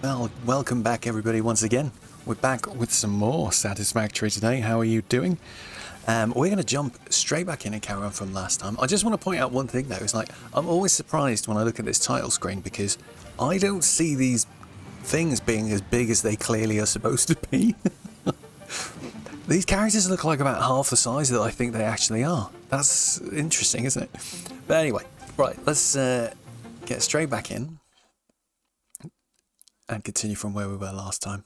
Well, welcome back everybody once again. We're back with some more Satisfactory today. How are you doing? We're going to jump straight back in and carry on from last time. I just want to point out one thing though. It's like, I'm always surprised when I look at this title screen because I don't see these things being as big as they clearly are supposed to be. These characters look like about half the size that I think they actually are. That's interesting, isn't it? But anyway, right, let's get straight back in and continue from where we were last time.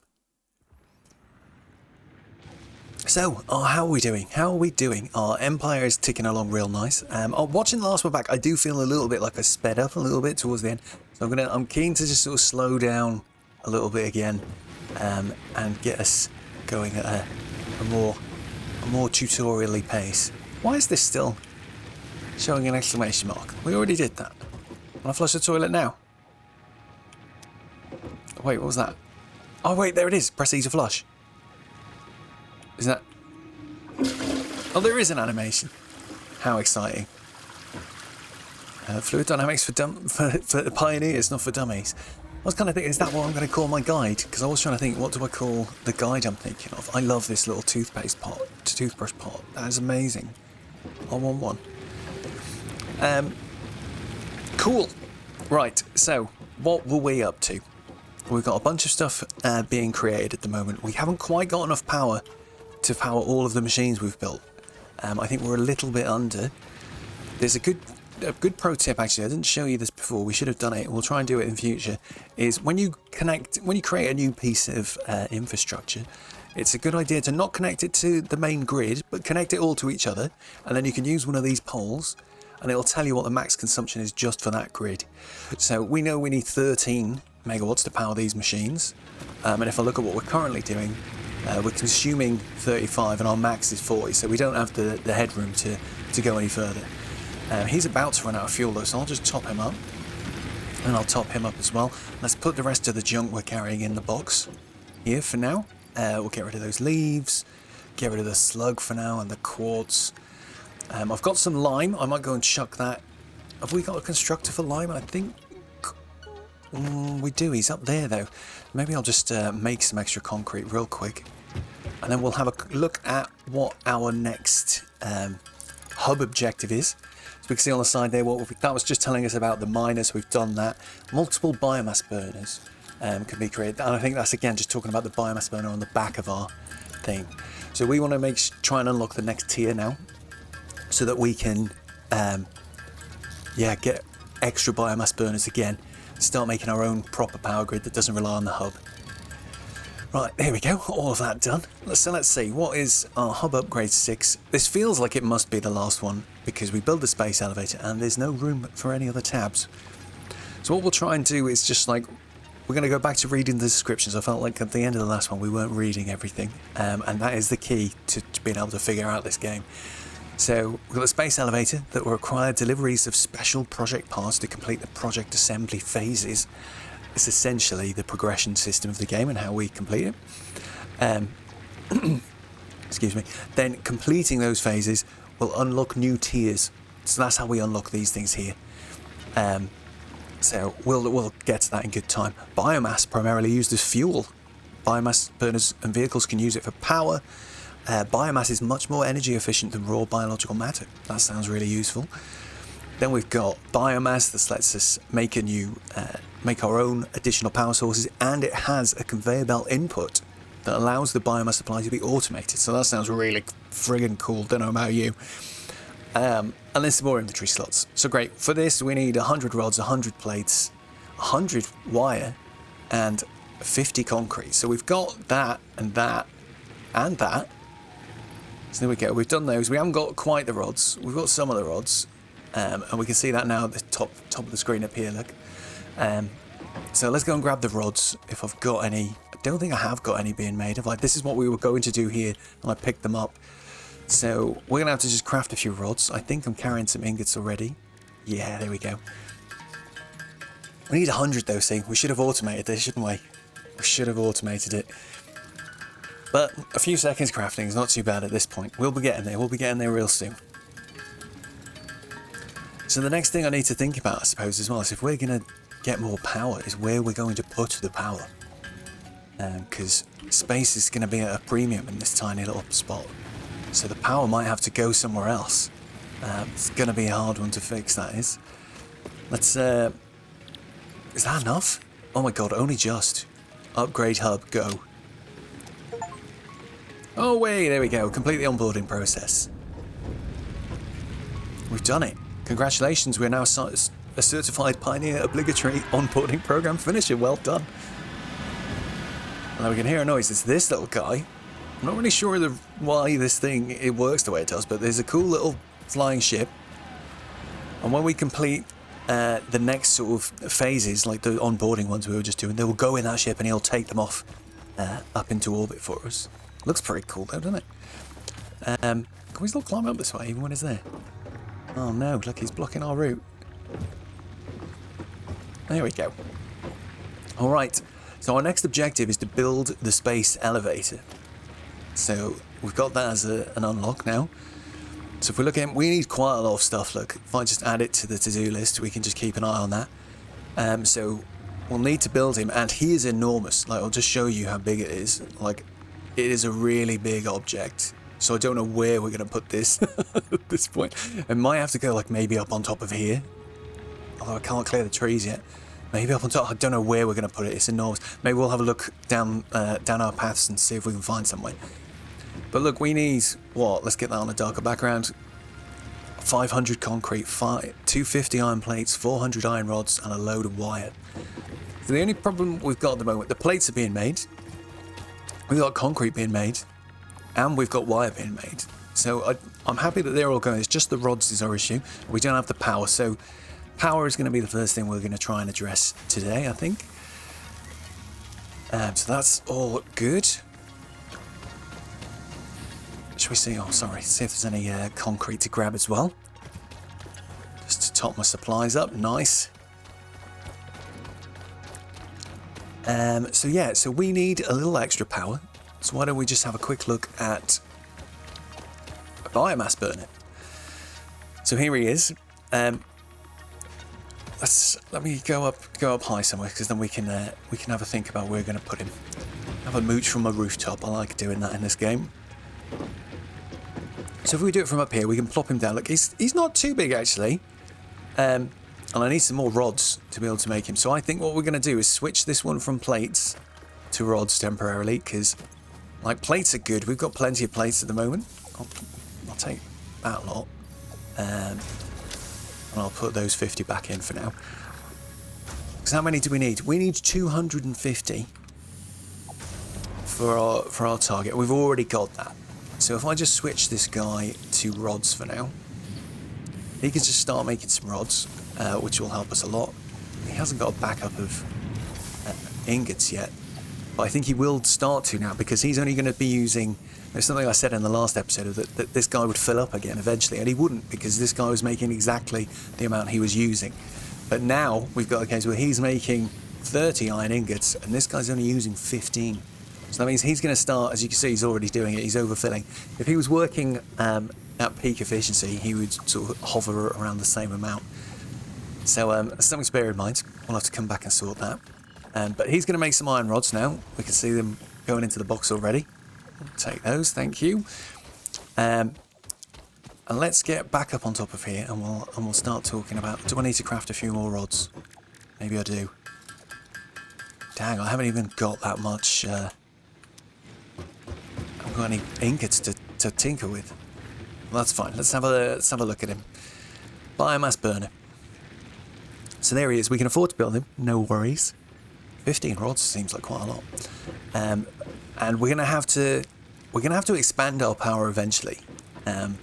So, how are we doing? How are we doing? Our empire is ticking along real nice. Watching the last one back, I do feel a little bit like I sped up a little bit towards the end. So I'm keen to just sort of slow down a little bit again, and get us going at a more tutorial-y pace. Why is this still showing an exclamation mark? We already did that. Can I flush the toilet now? Wait, what was that? Oh wait, there it is. Press E to flush. Is that... Oh, there is an animation. How exciting. Fluid dynamics for pioneers, not for dummies. I was kind of thinking, is that what I'm going to call my guide? Because I was trying to think, what do I call the guide I'm thinking of? I love this little toothbrush pot. That is amazing. I want one. Cool. Right, so what were we up to? We've got a bunch of stuff being created at the moment. We haven't quite got enough power to power all of the machines we've built. I think we're a little bit under. There's a good pro tip, actually. I didn't show you this before. We should have done it. We'll try and do it in future. Is when you create a new piece of infrastructure, it's a good idea to not connect it to the main grid, but connect it all to each other, and then you can use one of these poles, and it'll tell you what the max consumption is just for that grid. So we know we need 13 megawatts to power these machines, and if I look at what we're currently doing, we're consuming 35 and our max is 40, so we don't have the headroom to go any further. He's about to run out of fuel though, so I'll just top him up, and I'll top him up as well. Let's put the rest of the junk we're carrying in the box here for now. We'll get rid of those leaves, get rid of the slug for now, and the quartz. I've got some lime. I might go and chuck that. Have we got a constructor for lime? I think we do. He's up there though. Maybe I'll just make some extra concrete real quick, and then we'll have a look at what our next hub objective is. So we can see on the side there that was just telling us about the miners. We've done that. Multiple biomass burners can be created, and I think that's again just talking about the biomass burner on the back of our thing. So we want to try and unlock the next tier now, so that we can get extra biomass burners again. Start making our own proper power grid that doesn't rely on the hub. Right, there we go, all of that done. So let's see, what is our hub upgrade 6? This feels like it must be the last one because we build the space elevator and there's no room for any other tabs. So what we'll try and do is just like, we're going to go back to reading the descriptions. I felt like at the end of the last one we weren't reading everything, and that is the key to being able to figure out this game. So we've got the space elevator that will require deliveries of special project parts to complete the project assembly phases. It's essentially the progression system of the game and how we complete it. Excuse me. Then completing those phases will unlock new tiers. So that's how we unlock these things here. So we'll get to that in good time. Biomass primarily used as fuel. Biomass burners and vehicles can use it for power. Biomass is much more energy efficient than raw biological matter. That sounds really useful. Then we've got biomass that lets us make our own additional power sources, and it has a conveyor belt input that allows the biomass supply to be automated. So that sounds really friggin' cool. Don't know about you. And there's some more inventory slots. So great. For this, we need 100 rods, 100 plates, 100 wire, and 50 concrete. So we've got that and that and that. So there we go, we've done those. We haven't got quite the rods. We've got some of the rods, and we can see that now at the top of the screen up here, look. So let's go and grab the rods, if I've got any. I don't think I have got any being made. This is what we were going to do here, and I picked them up. So we're going to have to just craft a few rods. I think I'm carrying some ingots already. Yeah, there we go. We need 100 though, see. We should have automated this, shouldn't we? We should have automated it. But a few seconds crafting is not too bad at this point. We'll be getting there. We'll be getting there real soon. So the next thing I need to think about, I suppose, as well, is if we're going to get more power, is where we're going to put the power. because space is going to be at a premium in this tiny little spot. So the power might have to go somewhere else. It's going to be a hard one to fix, that is. Let's... is that enough? Oh my god, only just. Upgrade hub, go. Oh wait, there we go. Complete the onboarding process. We've done it. Congratulations, we're now a certified pioneer obligatory onboarding program finisher. Well done. Now we can hear a noise. It's this little guy. I'm not really sure why this thing it works the way it does, but there's a cool little flying ship. And when we complete the next sort of phases, like the onboarding ones we were just doing, they will go in that ship and he'll take them off up into orbit for us. Looks pretty cool though, doesn't it? Can we still climb up this way even when it's there? Oh no, look, he's blocking our route. There we go. Alright, so our next objective is to build the space elevator. So we've got that as an unlock now. So if we're looking, we need quite a lot of stuff. Look, if I just add it to the to-do list, we can just keep an eye on that. So we'll need to build him, and he is enormous. Like, I'll just show you how big it is. Like, it is a really big object. So I don't know where we're going to put this at this point. It might have to go like maybe up on top of here. Although I can't clear the trees yet. Maybe up on top. I don't know where we're going to put it. It's enormous. Maybe we'll have a look down our paths and see if we can find somewhere. But look, we need what? Let's get that on a darker background. 500 concrete, 250 iron plates, 400 iron rods, and a load of wire. So the only problem we've got at the moment, the plates are being made. We've got concrete being made. And we've got wire being made. So I'm happy that they're all going. It's just the rods is our issue. We don't have the power. So power is going to be the first thing we're going to try and address today, I think. So that's all good. Shall we see? Oh, sorry. See if there's any concrete to grab as well. Just to top my supplies up. Nice. So yeah, so we need a little extra power. So why don't we just have a quick look at a biomass burner. So here he is. Let me go up high somewhere, because then we can have a think about where we're going to put him. Have a mooch from a rooftop. I like doing that in this game. So if we do it from up here, we can plop him down. Look, he's not too big actually. And I need some more rods to be able to make him. So I think what we're going to do is switch this one from plates to rods temporarily, because like plates are good. We've got plenty of plates at the moment. I'll take that lot. And I'll put those 50 back in for now. Because how many do we need? We need 250 for our target. We've already got that. So if I just switch this guy to rods for now, he can just start making some rods, which will help us a lot. He hasn't got a backup of ingots yet, but I think he will start to now, because he's only going to be using... There's something I said in the last episode that this guy would fill up again eventually, and he wouldn't, because this guy was making exactly the amount he was using. But now we've got a case where he's making 30 iron ingots, and this guy's only using 15. So that means he's going to start, as you can see, he's already doing it, he's overfilling. If he was working at peak efficiency, he would sort of hover around the same amount. So something to bear in mind. We'll have to come back and sort that. But he's going to make some iron rods now. We can see them going into the box already. Take those, thank you. And let's get back up on top of here, and we'll start talking about... Do I need to craft a few more rods? Maybe I do. Dang, I haven't even got that much... I haven't got any ingots to tinker with. Well, that's fine. Let's have a look at him. Biomass burner. So there he is. We can afford to build him. No worries. 15 rods seems like quite a lot. And we're gonna have to expand our power eventually. And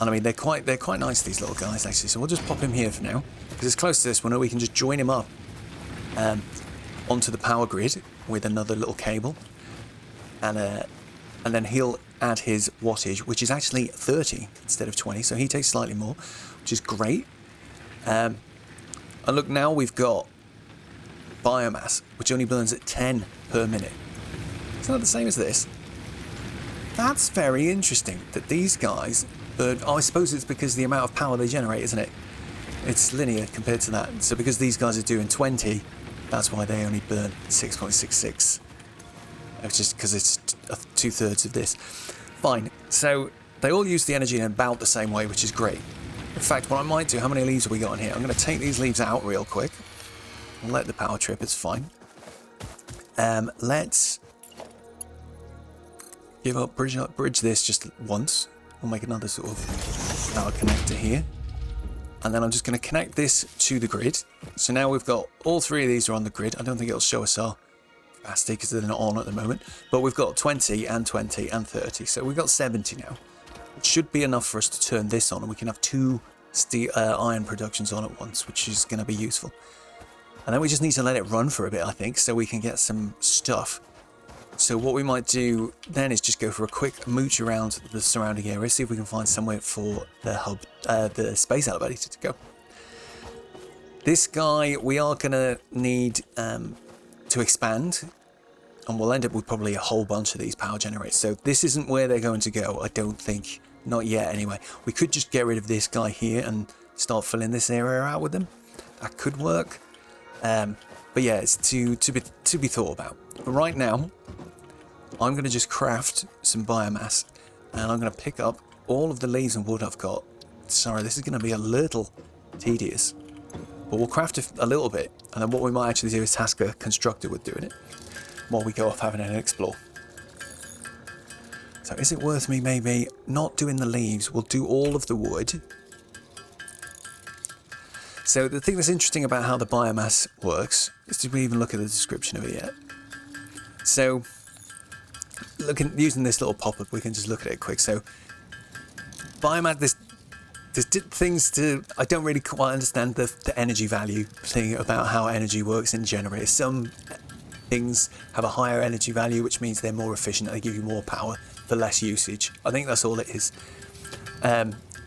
I mean they're quite nice, these little guys actually. So we'll just pop him here for now, because it's close to this one. We can just join him up onto the power grid with another little cable, and then he'll add his wattage, which is actually 30 instead of 20. So he takes slightly more, which is great. And look, now we've got biomass, which only burns at 10 per minute. It's not the same as this. That's very interesting that these guys burn... Oh, I suppose it's because of the amount of power they generate, isn't it? It's linear compared to that. So because these guys are doing 20, that's why they only burn 6.66. It's just because it's 2/3 of this. Fine. So they all use the energy in about the same way, which is great. In fact, what I might do, how many leaves have we got in here? I'm going to take these leaves out real quick. I'll let the power trip, it's fine. Let's give up, bridge this just once. We'll make another sort of power connector here. And then I'm just going to connect this to the grid. So now we've got all 3 of these are on the grid. I don't think it'll show us our capacity because they're not on at the moment. But we've got 20 and 20 and 30. So we've got 70 now. It should be enough for us to turn this on. And we can have 2 iron productions on at once, which is going to be useful. And then we just need to let it run for a bit, I think, so we can get some stuff. So what we might do then is just go for a quick mooch around the surrounding area, see if we can find somewhere for the hub, the space elevator to go. This guy we are going to need to expand, and we'll end up with probably a whole bunch of these power generators. So this isn't where they're going to go, I don't think. Not yet, anyway. We could just get rid of this guy here and start filling this area out with them. That could work. But yeah, it's to be thought about. But right now, I'm going to just craft some biomass, and I'm going to pick up all of the leaves and wood I've got. Sorry, this is going to be a little tedious, but we'll craft a little bit, and then what we might actually do is task a constructor with doing it while we go off having an explore. So is it worth me maybe not doing the leaves? We'll do all of the wood. So the thing that's interesting about how the biomass works is, did we even look at the description of it yet? So using this little pop-up, we can just look at it quick. So biomass, there's things to, I don't really quite understand the energy value thing about how energy works in generators. Some things have a higher energy value, which means they're more efficient, they give you more power for less usage. I think that's all it is.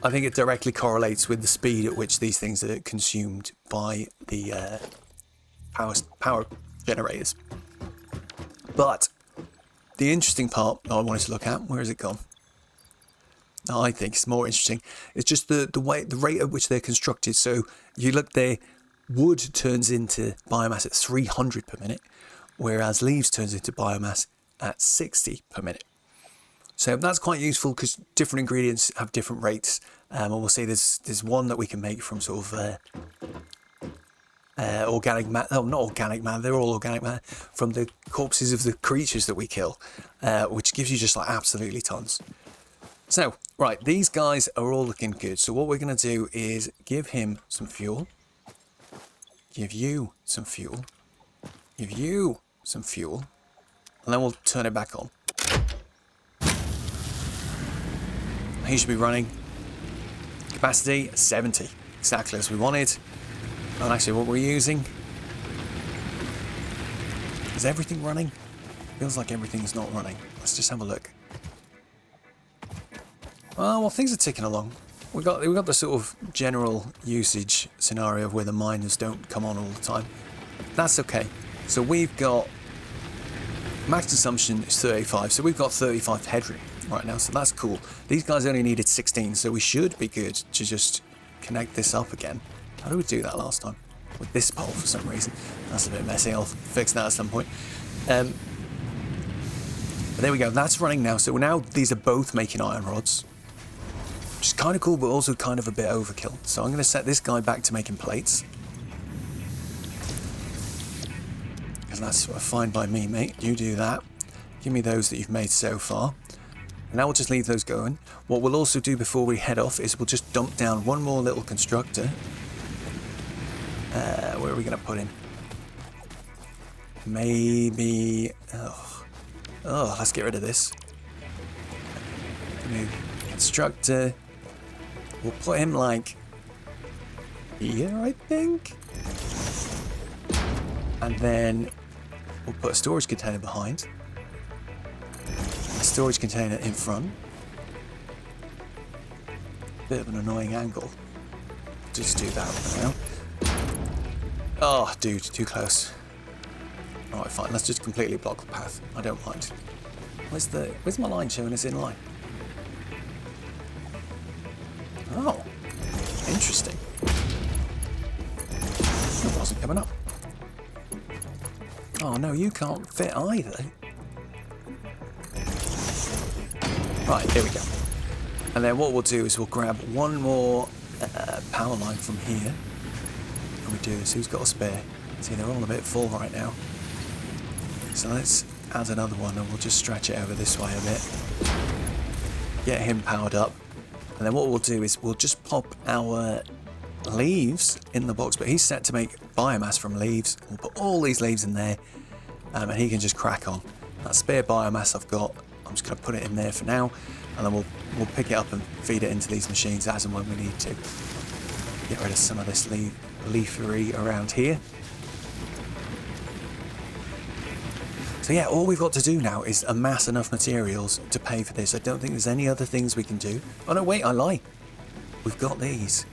I think it directly correlates with the speed at which these things are consumed by the power generators. But the interesting part I wanted to look at, where has it gone? I think it's more interesting. It's just the rate at which they're constructed. So you look there, wood turns into biomass at 300 per minute, whereas leaves turns into biomass at 60 per minute. So that's quite useful because different ingredients have different rates. And we'll see there's one that we can make from sort of organic matter. Oh, not organic matter. They're all organic matter from the corpses of the creatures that we kill, which gives you just like absolutely tons. So, right, these guys are all looking good. So what we're going to do is give him some fuel. Give you some fuel. Give you some fuel. And then we'll turn it back on. He should be running. Capacity 70, exactly as we wanted. And actually what we're using, is everything running? Feels like everything's not running. Let's just have a look. Oh, well, things are ticking along. We got the sort of general usage scenario of where the miners don't come on all the time. That's okay. So we've got max consumption is 35, so we've got 35 headroom right now, so that's cool. These guys only needed 16, so we should be good to just connect this up again. How did we do that last time? With this pole for some reason. That's a bit messy, I'll fix that at some point. But there we go, that's running now. So now these are both making iron rods, which is kind of cool, but also kind of a bit overkill. So I'm going to set this guy back to making plates. Because that's fine by me, mate. You do that. Give me those that you've made so far. Now we'll just leave those going. What we'll also do before we head off is we'll just dump down one more little constructor. Where are we going to put him? Maybe... Oh, let's get rid of this. New constructor. We'll put him like here, I think. And then we'll put a storage container behind. Storage container in front. Bit of an annoying angle. Just do that for now. Oh, dude, too close. Alright, fine. Let's just completely block the path. I don't mind. Where's my line showing us in line? Oh, interesting. It wasn't coming up. Oh no, you can't fit either. Right, here we go. And then what we'll do is we'll grab one more power line from here. And we do this. Who's got a spare? See, they're all a bit full right now. So let's add another one and we'll just stretch it over this way a bit. Get him powered up. And then what we'll do is we'll just pop our leaves in the box, but he's set to make biomass from leaves. We'll put all these leaves in there and he can just crack on. That spare biomass I've got, I'm just going to put it in there for now, and then we'll pick it up and feed it into these machines as and when we need to. Get rid of some of this leafery around here. So yeah, all we've got to do now is amass enough materials to pay for this. I don't think there's any other things we can do. Oh no, wait, I lie. We've got these.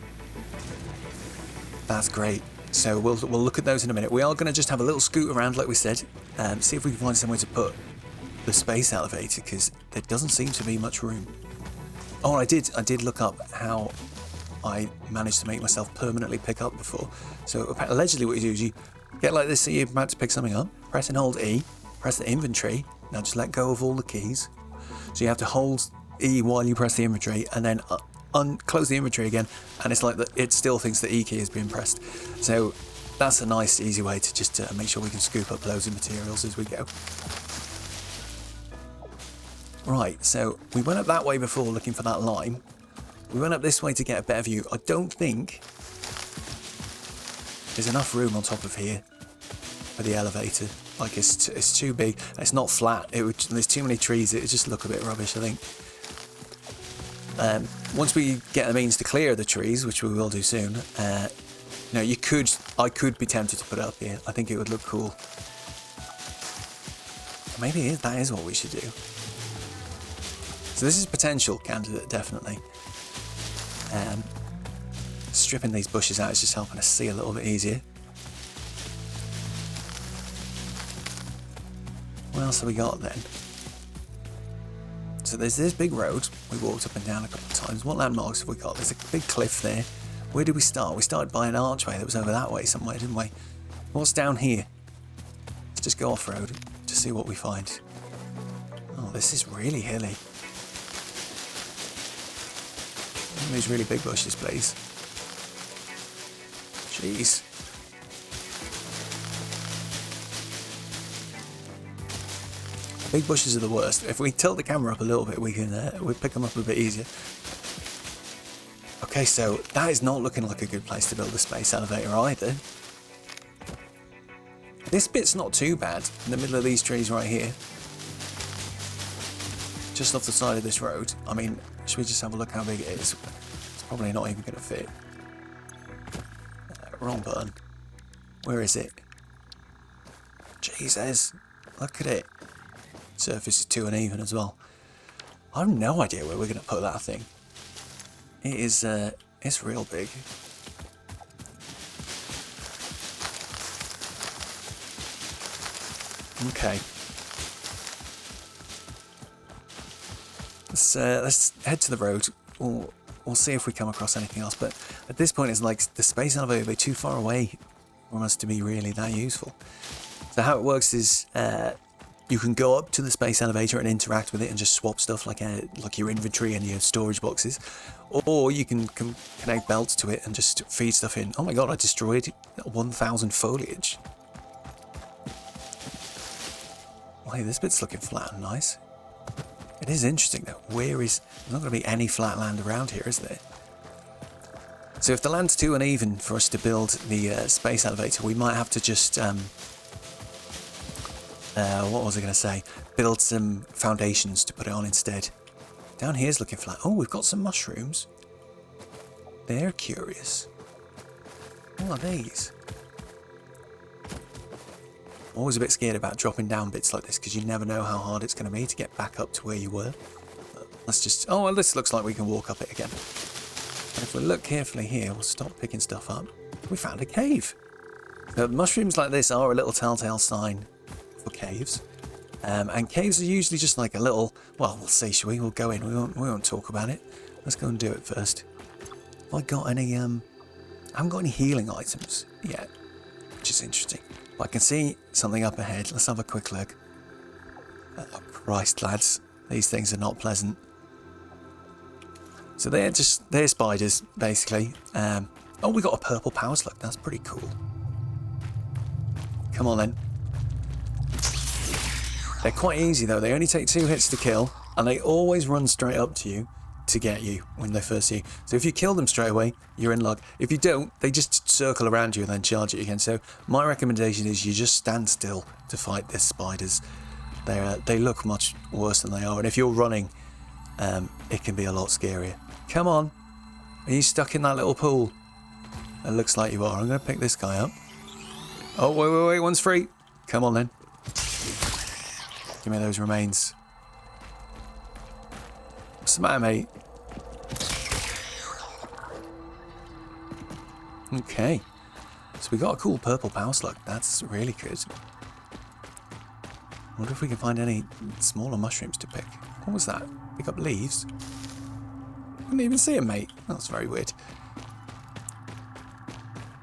That's great. So we'll look at those in a minute. We are going to just have a little scoot around, like we said, see if we can find somewhere to put the space elevator, because there doesn't seem to be much room. Oh, I did look up how I managed to make myself permanently pick up before. So allegedly what you do is you get like this, so you're about to pick something up, press and hold E, press the inventory, now just let go of all the keys. So you have to hold E while you press the inventory, and then close the inventory again, and it's like it still thinks the E key has been pressed. So that's a nice easy way to just make sure we can scoop up loads of materials as we go. Right, so we went up that way before looking for that lime. We went up this way to get a better view. I don't think there's enough room on top of here for the elevator. Like it's too big. It's not flat. There's too many trees. It would just look a bit rubbish, I think. Once we get the means to clear the trees, which we will do soon, I could be tempted to put it up here. I think it would look cool. Maybe that is what we should do. So this is potential candidate, definitely. Stripping these bushes out is just helping us see a little bit easier. What else have we got then? So there's this big road we walked up and down a couple of times. What landmarks have we got? There's a big cliff there. Where did we start? We started by an archway that was over that way somewhere, didn't we? What's down here? Let's just go off-road to see what we find. Oh, this is really hilly. These really big bushes, please. Jeez. Big bushes are the worst. If we tilt the camera up a little bit, we can we'll pick them up a bit easier. Okay, so that is not looking like a good place to build a space elevator either. This bit's not too bad, in the middle of these trees right here. Just off the side of this road. I mean, should we just have a look how big it is? It's probably not even going to fit. Wrong button. Where is it? Jesus, look at it. Surface is too uneven as well. I have no idea where we're going to put that thing. It is, it's real big. Okay. Let's head to the road. We'll see if we come across anything else. But at this point, it's like the space elevator will be too far away for us to be really that useful. So how it works is you can go up to the space elevator and interact with it and just swap stuff like your inventory and your storage boxes, or you can connect belts to it and just feed stuff in. Oh my god, I destroyed 1,000 foliage. Well, hey, this bit's looking flat and nice. It is interesting though. There's not going to be any flat land around here, is there? So if the land's too uneven for us to build the space elevator, we might have to just what was I going to say? Build some foundations to put it on instead. Down here's looking flat. Oh, we've got some mushrooms. They're curious. What are these? Always a bit scared about dropping down bits like this because you never know how hard it's going to be to get back up to where you were. But let's just... Oh, well, this looks like we can walk up it again. And if we look carefully here, we'll stop picking stuff up. We found a cave. So mushrooms like this are a little telltale sign for caves. And caves are usually just like a little... Well, we'll see, shall we? We'll go in. We won't talk about it. Let's go and do it first. Have I got any... I haven't got any healing items yet, which is interesting. But I can see something up ahead. Let's have a quick look. Oh, Christ, lads. These things are not pleasant. So they're spiders, basically. Oh, we got a purple power slug. That's pretty cool. Come on, then. They're quite easy, though. They only take 2 hits to kill, and they always run straight up to you to get you when they first see you. So if you kill them straight away, you're in luck. If you don't, they just circle around you and then charge at you again. So my recommendation is you just stand still to fight these spiders. They look much worse than they are, and if you're running, it can be a lot scarier. Come on. Are you stuck in that little pool? It looks like you are. I'm going to pick this guy up. Oh, wait, one's free. Come on, then. Give me those remains. What's the matter, mate? Okay. So we got a cool purple power slug. That's really good. Wonder if we can find any smaller mushrooms to pick. What was that? Pick up leaves? Couldn't even see him, mate. That's very weird.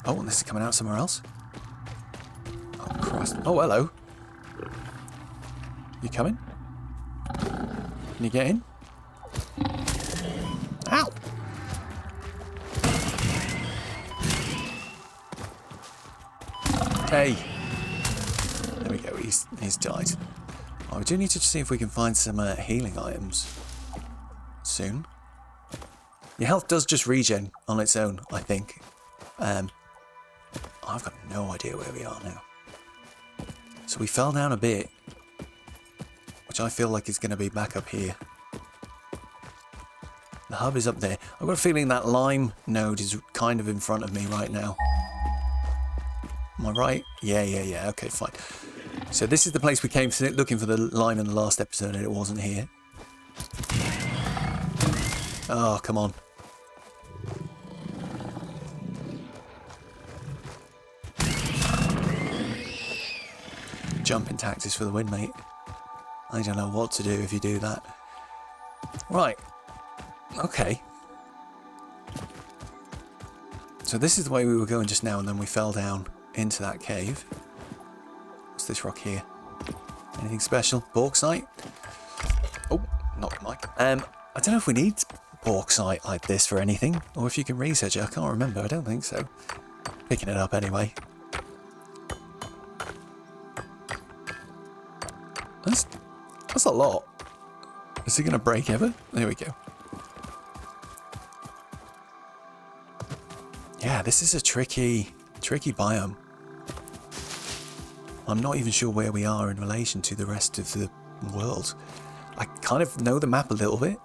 Oh, and this is coming out somewhere else. Oh, Christ. Oh, hello. You coming? Can you get in? Ow! Hey! There we go, he's died. Oh, we do need to see if we can find some healing items soon. Your health does just regen on its own, I think. I've got no idea where we are now. So we fell down a bit, which I feel like is going to be back up here. The hub is up there. I've got a feeling that lime node is kind of in front of me right now. Am I right? Yeah. Okay, fine. So this is the place we came to looking for the lime in the last episode, and it wasn't here. Oh, come on. Jumping tactics for the win, mate. I don't know what to do if you do that. Right. Okay. So this is the way we were going just now, and then we fell down into that cave. What's this rock here? Anything special? Bauxite? Oh, not the mic. I don't know if we need bauxite like this for anything, or if you can research it. I can't remember. I don't think so. Picking it up anyway. That's a lot. Is it going to break ever? There we go. Yeah, this is a tricky biome. I'm not even sure where we are in relation to the rest of the world. I kind of know the map a little bit,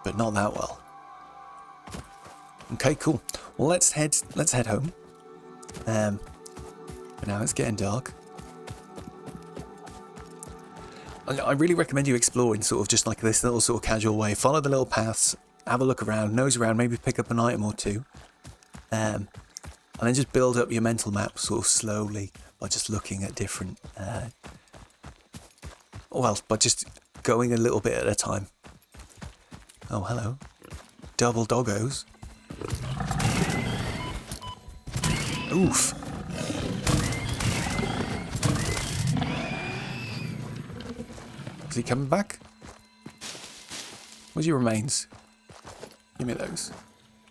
but not that well. Okay, cool. Well, let's head home. But now it's getting dark. I really recommend you exploring sort of just like this little sort of casual way. Follow the little paths, have a look around, nose around, maybe pick up an item or two. And then just build up your mental map sort of slowly by just looking at different... by just going a little bit at a time. Oh, hello. Double doggos. Oof. Is he coming back? Where's your remains? Give me those.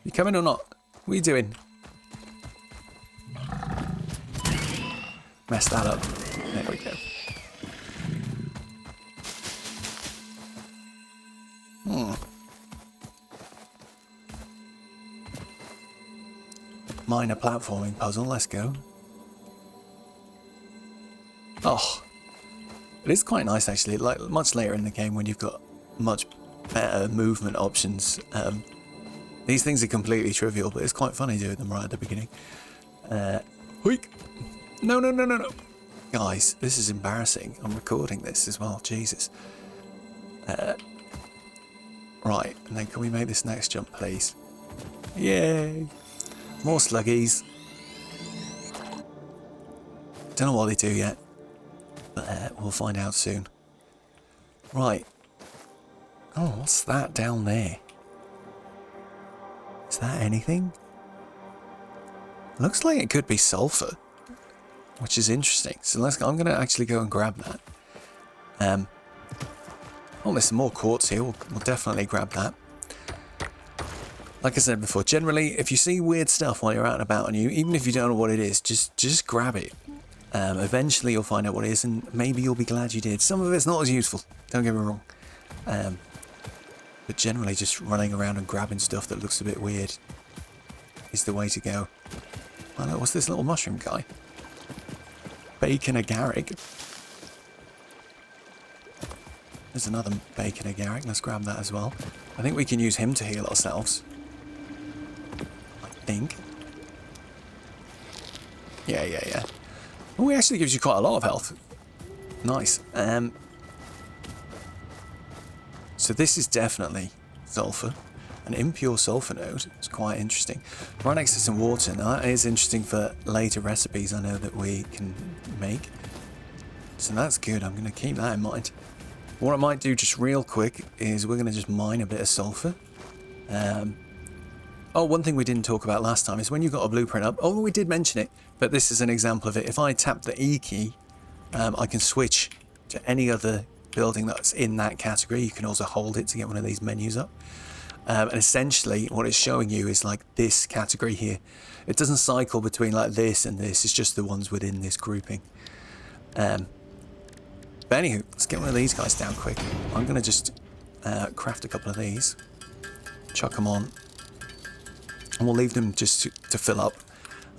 You coming or not? What are you doing? Mess that up. There we go. Minor platforming puzzle, let's go. Oh. It is quite nice actually, like much later in the game when you've got much better movement options. These things are completely trivial, but it's quite funny doing them right at the beginning. Weak. No. Guys, this is embarrassing. I'm recording this as well, Jesus. Right, and then can we make this next jump, please? Yay! More sluggies. Don't know what they do yet, but we'll find out soon. Right. Oh, what's that down there? Is that anything? Looks like it could be sulfur, which is interesting. So I'm going to actually go and grab that. Oh, there's some more quartz here. We'll definitely grab that. Like I said before, generally, if you see weird stuff while you're out and about, and even if you don't know what it is, just grab it. Eventually, you'll find out what it is, and maybe you'll be glad you did. Some of it's not as useful. Don't get me wrong. But generally, just running around and grabbing stuff that looks a bit weird is the way to go. Oh, look, what's this little mushroom guy? Bacon agaric. There's another bacon agaric. Let's grab that as well. I think we can use him to heal ourselves. I think. Yeah. Oh, he actually gives you quite a lot of health. Nice. So this is definitely sulfur. An impure sulfur node. It's quite interesting. Right next to some water. Now that is interesting for later recipes I know that we can make. So that's good. I'm going to keep that in mind. What I might do just real quick is we're going to just mine a bit of sulfur. Oh, one thing we didn't talk about last time is when you got a blueprint up. Oh, we did mention it, but this is an example of it. If I tap the E key, I can switch to any other building that's in that category. You can also hold it to get one of these menus up. And essentially what it's showing you is like this category here. It doesn't cycle between like this and this. It's just the ones within this grouping. But anywho, let's get one of these guys down quick. I'm going to just craft a couple of these. Chuck them on. And we'll leave them just to fill up.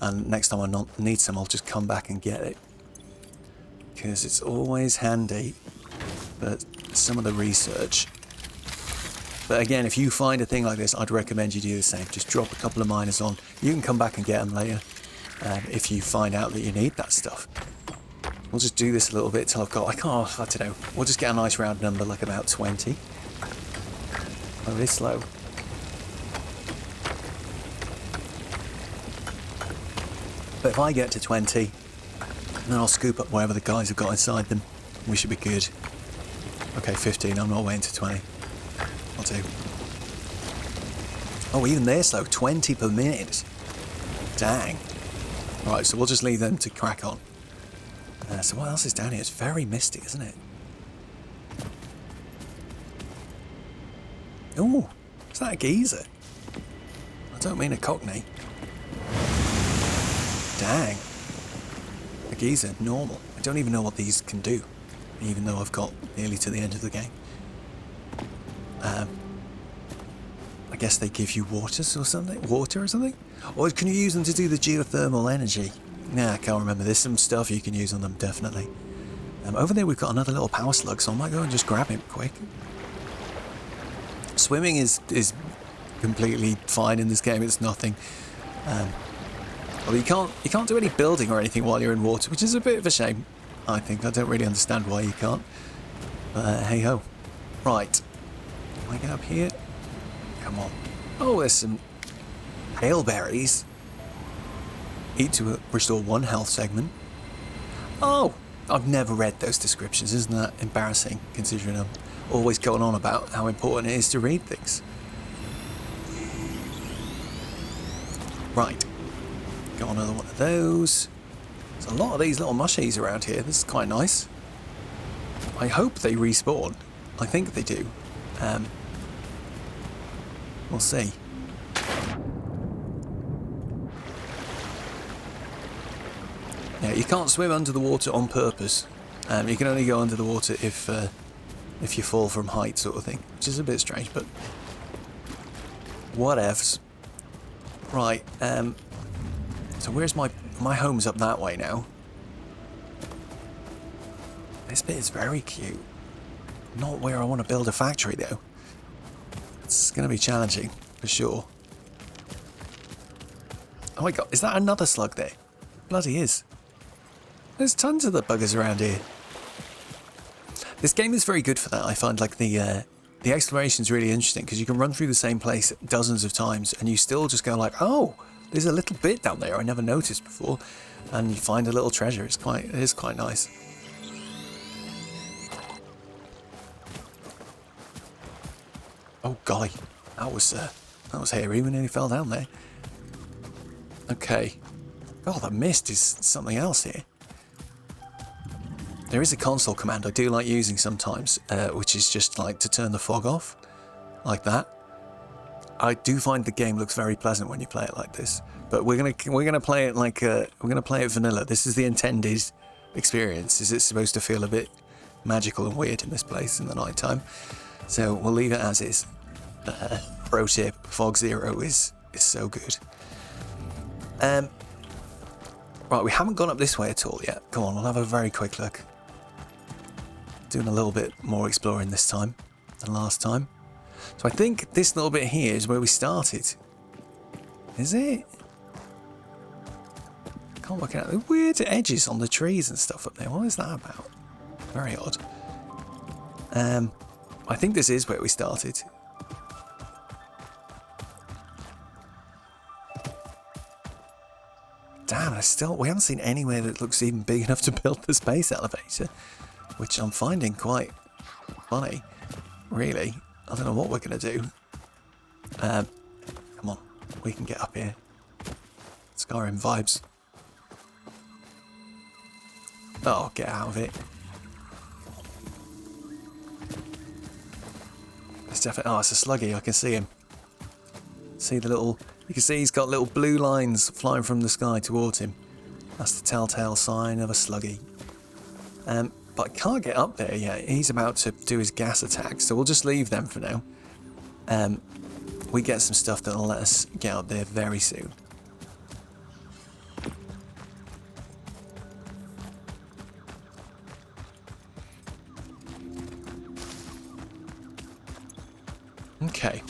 And next time I need some, I'll just come back and get it. Because it's always handy. But some of the research. But again, if you find a thing like this, I'd recommend you do the same. Just drop a couple of miners on. You can come back and get them later. If you find out that you need that stuff. We'll just do this a little bit till I've got... I don't know. We'll just get a nice round number, like about 20. Oh, it is slow. But if I get to 20, then I'll scoop up whatever the guys have got inside them. We should be good. Okay, 15. I'm not waiting to 20. I'll do. Oh, even they're slow. 20 per minute. Dang. Right, so we'll just leave them to crack on. So what else is down here? It's very misty, isn't it? Ooh, is that a geezer? I don't mean a cockney. Dang. A geezer, normal. I don't even know what these can do, even though I've got nearly to the end of the game. I guess they give you water or something? Or can you use them to do the geothermal energy? Nah, I can't remember. There's some stuff you can use on them, definitely. Over there we've got another little power slug, so I might go and just grab him quick. Swimming is completely fine in this game. It's nothing. Well, you can't do any building or anything while you're in water, which is a bit of a shame, I think. I don't really understand why you can't. But hey ho. Right. Can I get up here? Come on. Oh, there's some hailberries. Eat to restore 1 health segment. Oh, I've never read those descriptions. Isn't that embarrassing, considering I'm always going on about how important it is to read things? Right. Got another one of those. There's a lot of these little mushies around here. This is quite nice. I hope they respawn. I think they do. We'll see. Yeah, you can't swim under the water on purpose. You can only go under the water if you fall from height, sort of thing, which is a bit strange, but whatevs. Right. So where's my home's up that way now? This bit is very cute. Not where I want to build a factory though. It's going to be challenging for sure. Oh my god, is that another slug there? Bloody is. There's tons of the buggers around here. This game is very good for that. I find like the exploration is really interesting because you can run through the same place dozens of times and you still just go like, oh, there's a little bit down there I never noticed before, and you find a little treasure. It is quite nice. Oh golly, that was hairy. We nearly fell down there. Okay. Oh, the mist is something else here. There is a console command I do like using sometimes, which is just like to turn the fog off, like that. I do find the game looks very pleasant when you play it like this, but we're gonna play it like we're gonna play it vanilla. This is the intended experience. Is it supposed to feel a bit magical and weird in this place in the night time? So we'll leave it as is. Pro tip: Fog Zero is so good. Right, we haven't gone up this way at all yet. Come on, we'll have a very quick look. Doing a little bit more exploring this time than last time. So I think this little bit here is where we started. Is it? Can't work it out. The weird edges on the trees and stuff up there. What is that about? Very odd. I think this is where we started. Damn, we haven't seen anywhere that looks even big enough to build the space elevator, which I'm finding quite funny, really. I don't know what we're going to do. Come on, we can get up here. Skyrim vibes. Oh, get out of it. It's definitely... Oh, it's a sluggy. I can see him. See the little... You can see he's got little blue lines flying from the sky towards him. That's the telltale sign of a sluggy. But I can't get up there yet. He's about to do his gas attack, so we'll just leave them for now. We get some stuff that'll let us get up there very soon. Okay.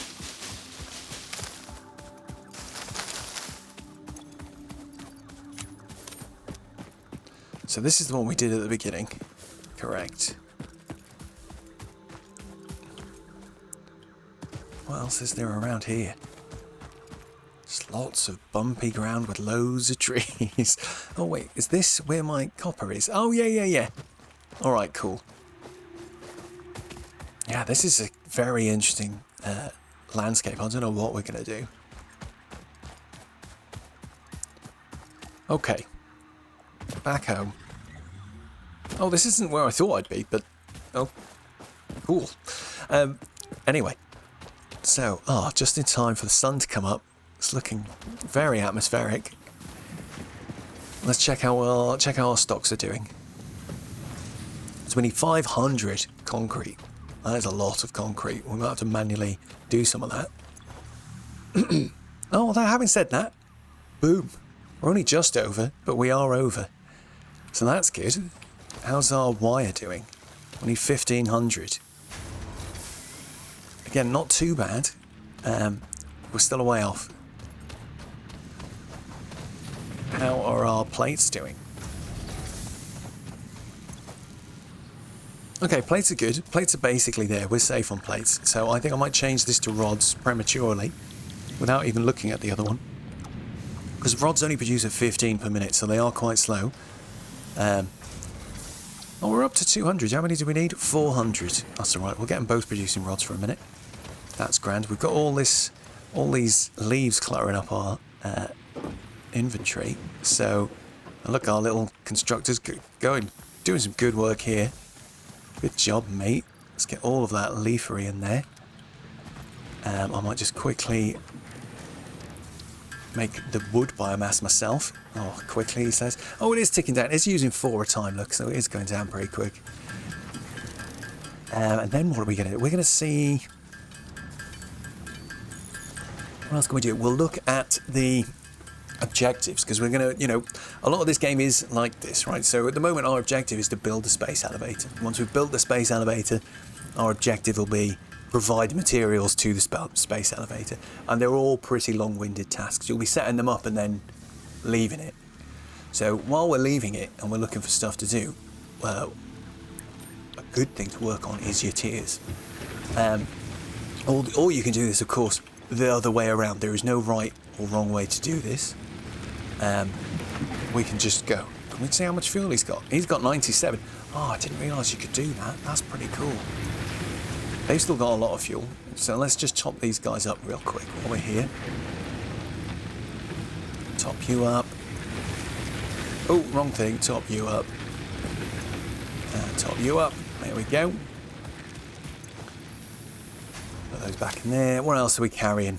So this is the one we did at the beginning. Correct. What else is there around here? Just lots of bumpy ground with loads of trees. Oh wait, is this where my copper is? Oh yeah. Alright, cool. Yeah, this is a very interesting landscape. I don't know what we're going to do. Okay. Back home. Oh, this isn't where I thought I'd be, but... Oh, cool. Anyway. So, just in time for the sun to come up. It's looking very atmospheric. Let's check how our stocks are doing. So we need 500 concrete. That is a lot of concrete. We might have to manually do some of that. Oh, having said that, boom. We're only just over, but we are over. So that's good. How's our wire doing? We need 1,500. Again, not too bad. We're still a way off. How are our plates doing? Okay, plates are good. Plates are basically there. We're safe on plates. So I think I might change this to rods prematurely without even looking at the other one. Because rods only produce at 15 per minute, so they are quite slow. Oh, we're up to 200. How many do we need? 400. That's all right. We'll get them both producing rods for a minute. That's grand. We've got all these leaves cluttering up our inventory. So, look, our little constructors doing some good work here. Good job, mate. Let's get all of that leafery in there. I might just quickly make the wood biomass myself. Oh, quickly, he says. Oh, it is ticking down. It's using 4 a time, look, so it is going down pretty quick. And then what are we going to do? We're going to see... What else can we do? We'll look at the objectives, because we're going to, a lot of this game is like this, right? So at the moment, our objective is to build a space elevator. Once we've built the space elevator, our objective will be provide materials to the space elevator. And they're all pretty long-winded tasks. You'll be setting them up and then leaving it. So while we're leaving it and we're looking for stuff to do, well, a good thing to work on is your tiers. Or you can do this, of course, the other way around. There is no right or wrong way to do this. We can just go. Can we see how much fuel he's got? He's got 97. Oh, I didn't realise you could do that. That's pretty cool. They've still got a lot of fuel. So let's just top these guys up real quick while we're here. Top you up. Oh, wrong thing. Top you up. Top you up. There we go. Put those back in there. What else are we carrying?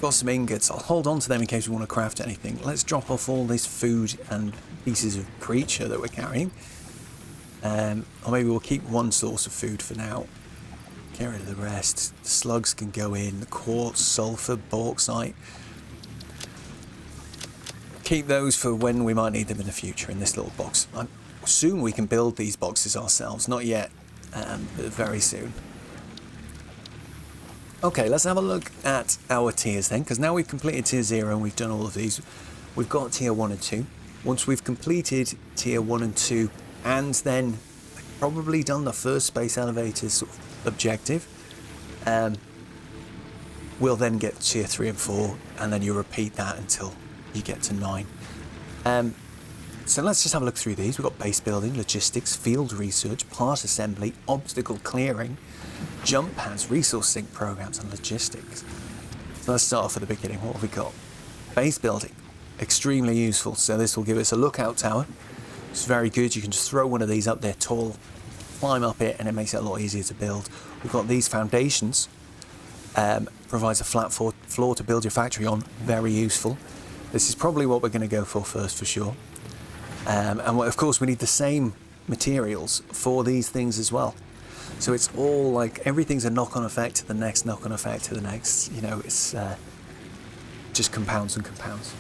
Got some ingots. I'll hold on to them in case we want to craft anything. Let's drop off all this food and pieces of creature that we're carrying. Or maybe we'll keep one source of food for now. Get rid of the rest. The slugs can go in. The quartz, sulfur, bauxite. Keep those for when we might need them in the future in this little box. Soon we can build these boxes ourselves. Not yet, but very soon. Okay, let's have a look at our tiers then, because now we've completed tier 0 and we've done all of these. We've got tier 1 and 2. Once we've completed tier 1 and 2 and then probably done the first space elevator sort of objective, we'll then get tier 3 and 4, and then you repeat that until you get to 9. So let's just have a look through these. We've got base building, logistics, field research, part assembly, obstacle clearing, jump pads, resource sync programs, and logistics. So let's start off at the beginning. What have we got? Base building, extremely useful. So this will give us a lookout tower. It's very good. You can just throw one of these up there tall, climb up it, and it makes it a lot easier to build. We've got these foundations. Provides a flat floor to build your factory on. Very useful. This is probably what we're going to go for first, for sure. And of course we need the same materials for these things as well. So it's all like everything's a knock-on effect to the next, knock-on effect to the next. You know, it's just compounds and compounds.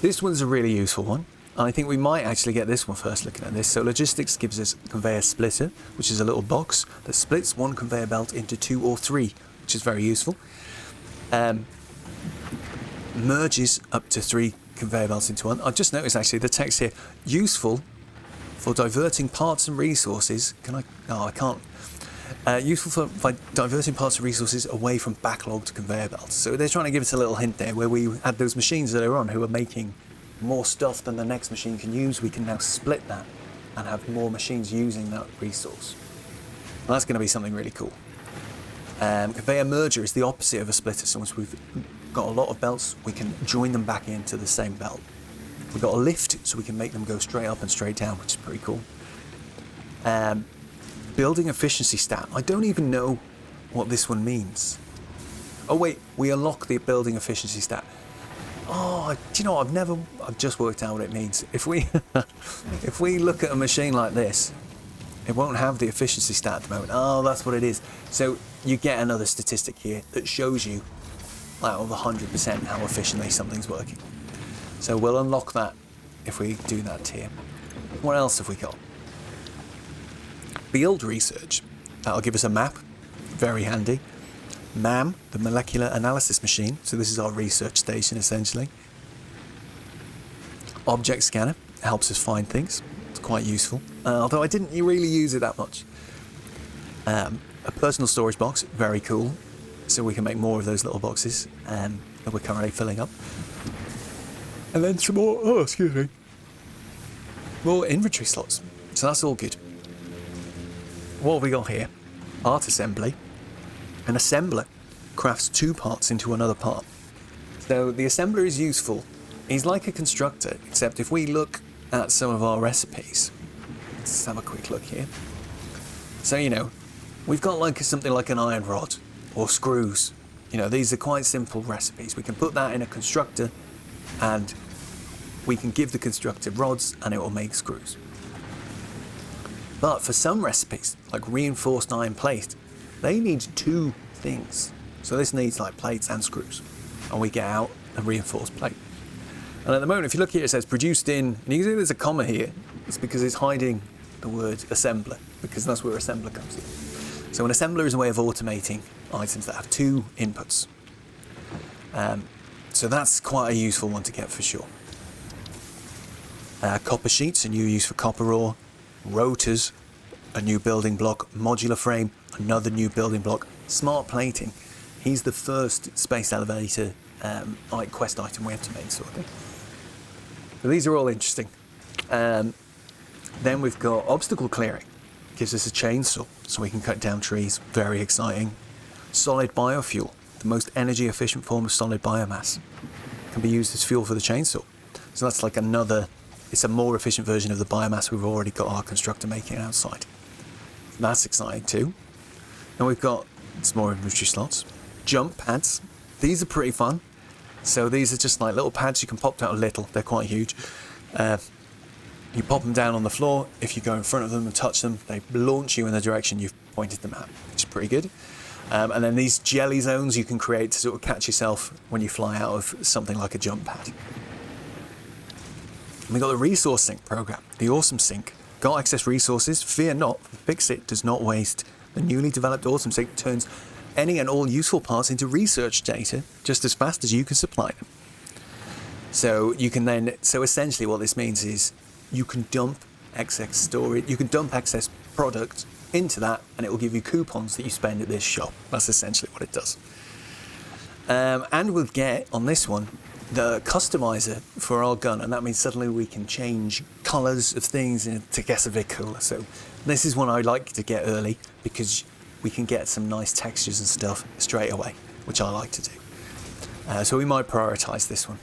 This one's a really useful one. I think we might actually get this one first looking at this. So logistics gives us conveyor splitter, which is a little box that splits one conveyor belt into 2 or 3, which is very useful. Merges up to 3 conveyor belts into one. I've just noticed actually the text here, useful for diverting parts and resources. Can I? No, I can't. Useful for diverting parts and resources away from backlogged conveyor belts. So they're trying to give us a little hint there, where we had those machines earlier on who are making more stuff than the next machine can use. We can now split that and have more machines using that resource. And that's going to be something really cool. Conveyor merger is the opposite of a splitter. So once we've got a lot of belts, we can join them back into the same belt. We've got a lift, so we can make them go straight up and straight down, which is pretty cool. Building efficiency stat. I don't even know what this one means. Oh wait, we unlock the building efficiency stat. Oh, do you know what? I've just worked out what it means. If we look at a machine like this, it won't have the efficiency stat at the moment. Oh, that's what it is. So you get another statistic here that shows you out of 100% how efficiently something's working. So we'll unlock that if we do that tier. What else have we got? Field research. That'll give us a map. Very handy. MAM, the molecular analysis machine. So this is our research station essentially. Object scanner helps us find things. It's quite useful. Although I didn't really use it that much. A personal storage box. Very cool. So we can make more of those little boxes that we're currently filling up. And then some more, more inventory slots. So that's all good. What have we got here? Part assembly. An assembler crafts 2 parts into another part. So the assembler is useful. He's like a constructor, except if we look at some of our recipes. Let's have a quick look here. So, you know, we've got like something like an iron rod or screws. You know, these are quite simple recipes. We can put that in a constructor and we can give the constructor rods and it will make screws. But for some recipes, like reinforced iron plate, they need 2 things. So this needs like plates and screws. And we get out a reinforced plate. And at the moment, if you look here, it says produced in, and you can see there's a comma here. It's because it's hiding the word assembler, because that's where assembler comes in. So an assembler is a way of automating items that have 2 inputs. So that's quite a useful one to get for sure. Copper sheets, a new use for copper ore. Rotors, a new building block. Modular frame, another new building block. Smart plating. He's the first space elevator like quest item we have to make, sort of thing. So these are all interesting. Then we've got obstacle clearing. Gives us a chainsaw so we can cut down trees. Very exciting. Solid biofuel, the most energy efficient form of solid biomass, can be used as fuel for the chainsaw. So that's like another it's a more efficient version of the biomass we've already got our constructor making outside. That's exciting too. And we've got some more inventory slots. Jump pads. These are pretty fun. So these are just like little pads you can pop down a little. They're quite huge. You pop them down on the floor. If you go in front of them and touch them, they launch you in the direction you've pointed them at, which is pretty good. And then these jelly zones you can create to sort of catch yourself when you fly out of something like a jump pad. And we got the resource sink program, the awesome sink. Got access resources, fear not, fix it does not waste. The newly developed awesome sink turns any and all useful parts into research data just as fast as you can supply them. So you can then, so essentially what this means is you can dump excess storage, you can dump excess product into that and it will give you coupons that you spend at this shop. That's essentially what it does. And we'll get on this one the customiser for our gun, and that means suddenly we can change colours of things to get a bit cooler. So this is one I like to get early because we can get some nice textures and stuff straight away, which I like to do. So we might prioritise this one.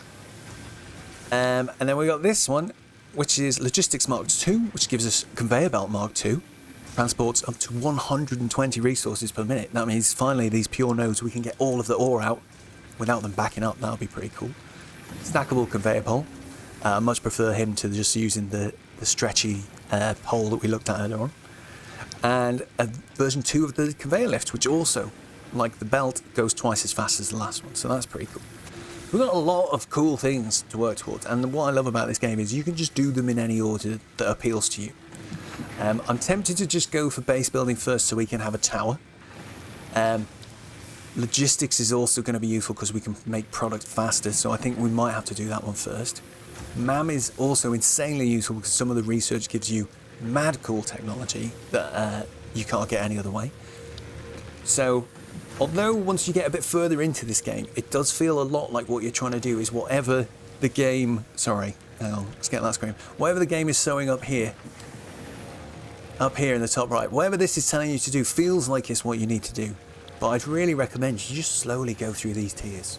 And then we got this one, which is Logistics Mark II, which gives us Conveyor Belt Mark II. Transports up to 120 resources per minute. That means finally these pure nodes, we can get all of the ore out without them backing up. That'll be pretty cool. Stackable conveyor pole. I much prefer him to just using the stretchy pole that we looked at earlier on. And a version 2 of the conveyor lift, which also, like the belt, goes twice as fast as the last one. So that's pretty cool. We've got a lot of cool things to work towards. And what I love about this game is you can just do them in any order that appeals to you. I'm tempted to just go for base building first so we can have a tower. Logistics is also going to be useful because we can make product faster, so I think we might have to do that one first. MAM is also insanely useful because some of the research gives you mad cool technology that you can't get any other way. So, although once you get a bit further into this game, it does feel a lot like what you're trying to do is whatever the game... Sorry, hang on, let's get that screen. Whatever the game is showing up here in the top right, whatever this is telling you to do feels like it's what you need to do. But I'd really recommend you just slowly go through these tiers.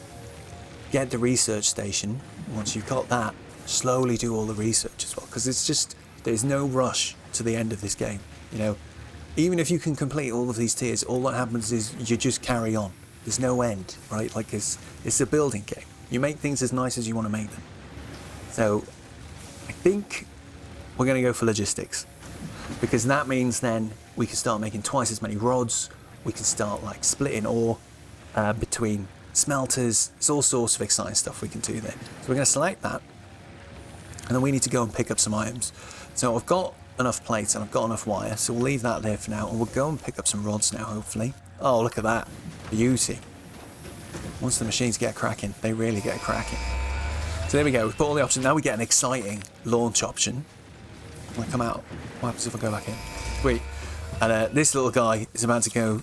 Get the research station. Once you've got that, slowly do all the research as well. Because it's just, there's no rush to the end of this game. You know, even if you can complete all of these tiers, all that happens is you just carry on. There's no end, right? Like it's a building game. You make things as nice as you want to make them. So I think we're going to go for logistics. Because that means then we can start making twice as many rods. We can start like splitting ore between smelters. There's all sorts of exciting stuff we can do there. So we're going to select that. And then we need to go and pick up some items. So I've got enough plates and I've got enough wire. So we'll leave that there for now. And we'll go and pick up some rods now, hopefully. Oh, look at that. Beauty. Once the machines get cracking, they really get cracking. So there we go. We've put all the options. Now we get an exciting launch option. When I come out, what happens if I go back in? Sweet. And this little guy is about to go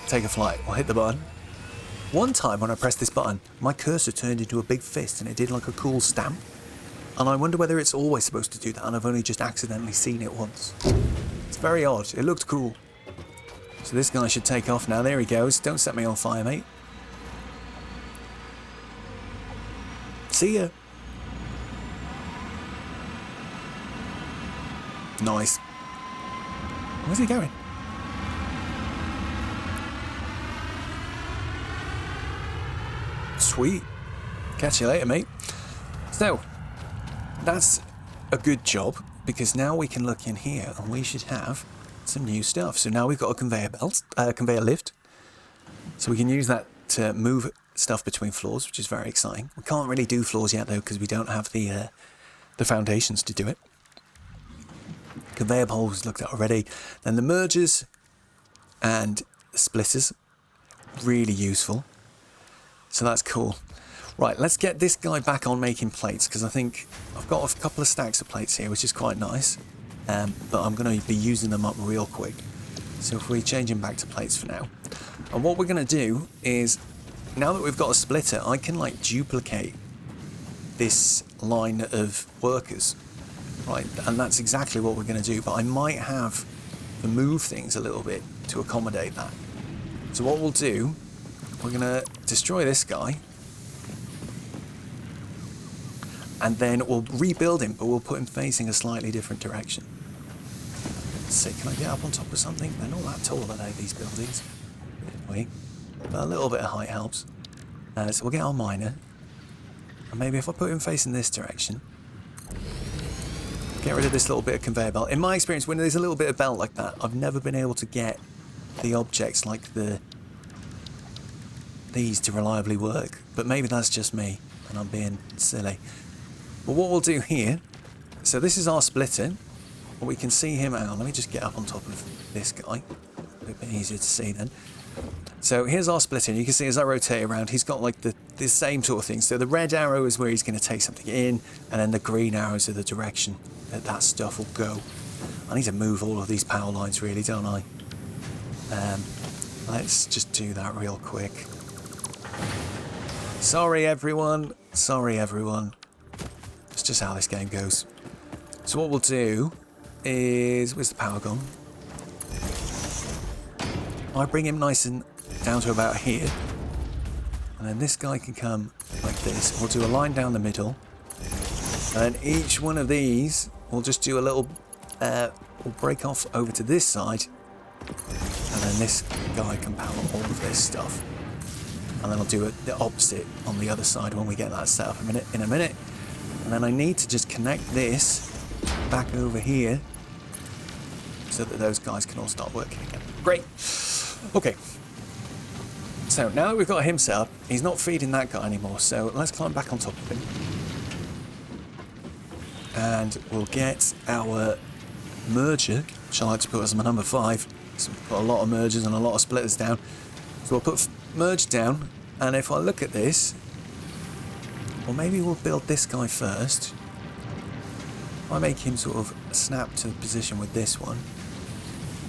take a flight. I'll hit the button. One time when I pressed this button, my cursor turned into a big fist and it did like a cool stamp. And I wonder whether it's always supposed to do that and I've only just accidentally seen it once. It's very odd. It looked cool. So this guy should take off now. There he goes. Don't set me on fire, mate. See ya. Nice. Where's he going? Sweet. Catch you later, mate. So, that's a good job because now we can look in here and we should have some new stuff. So now we've got a conveyor belt, conveyor lift. So we can use that to move stuff between floors, which is very exciting. We can't really do floors yet though because we don't have the foundations to do it. Conveyor poles looked at already. Then the mergers and the splitters, really useful. So that's cool. Right, let's get this guy back on making plates because I think I've got a couple of stacks of plates here, which is quite nice. But I'm going to be using them up real quick. So if we change him back to plates for now. And what we're going to do is, now that we've got a splitter, I can like duplicate this line of workers. Right, and that's exactly what we're going to do, but I might have to move things a little bit to accommodate that. So what we'll do, we're going to destroy this guy, and then we'll rebuild him, but we'll put him facing a slightly different direction. Let's see, can I get up on top of something? They're not that tall, are they, these buildings? Anyway, but a little bit of height helps. So we'll get our miner, and maybe if I put him facing this direction, get rid of this little bit of conveyor belt. In my experience, when there's a little bit of belt like that, I've never been able to get the objects like these to reliably work. But maybe that's just me, and I'm being silly. But what we'll do here, so this is our splitter. We can see him. Hang on, let me just get up on top of this guy. A bit easier to see then. So here's our splitter, and you can see as I rotate around, he's got like the same sort of thing. So the red arrow is where he's going to take something in, and then the green arrows are the direction that stuff will go. I need to move all of these power lines really, don't I? Let's just do that real quick. Sorry everyone, it's just how this game goes. So what we'll do is, where's the power gone? I bring him nice and down to about here, and then this guy can come like this. We'll do a line down the middle, and then each one of these we'll just do a little we'll break off over to this side, and then this guy can power all of this stuff, and then I'll do the opposite on the other side when we get that set up in a minute. And then I need to just connect this back over here so that those guys can all start working again. Great. Okay. So now that we've got him set up, he's not feeding that guy anymore, so let's climb back on top of him. And we'll get our merger, which I like to put as my number 5. So we've got a lot of mergers and a lot of splitters down. So we'll put merge down, and if I look at this, well, maybe we'll build this guy first. If I make him sort of snap to position with this one.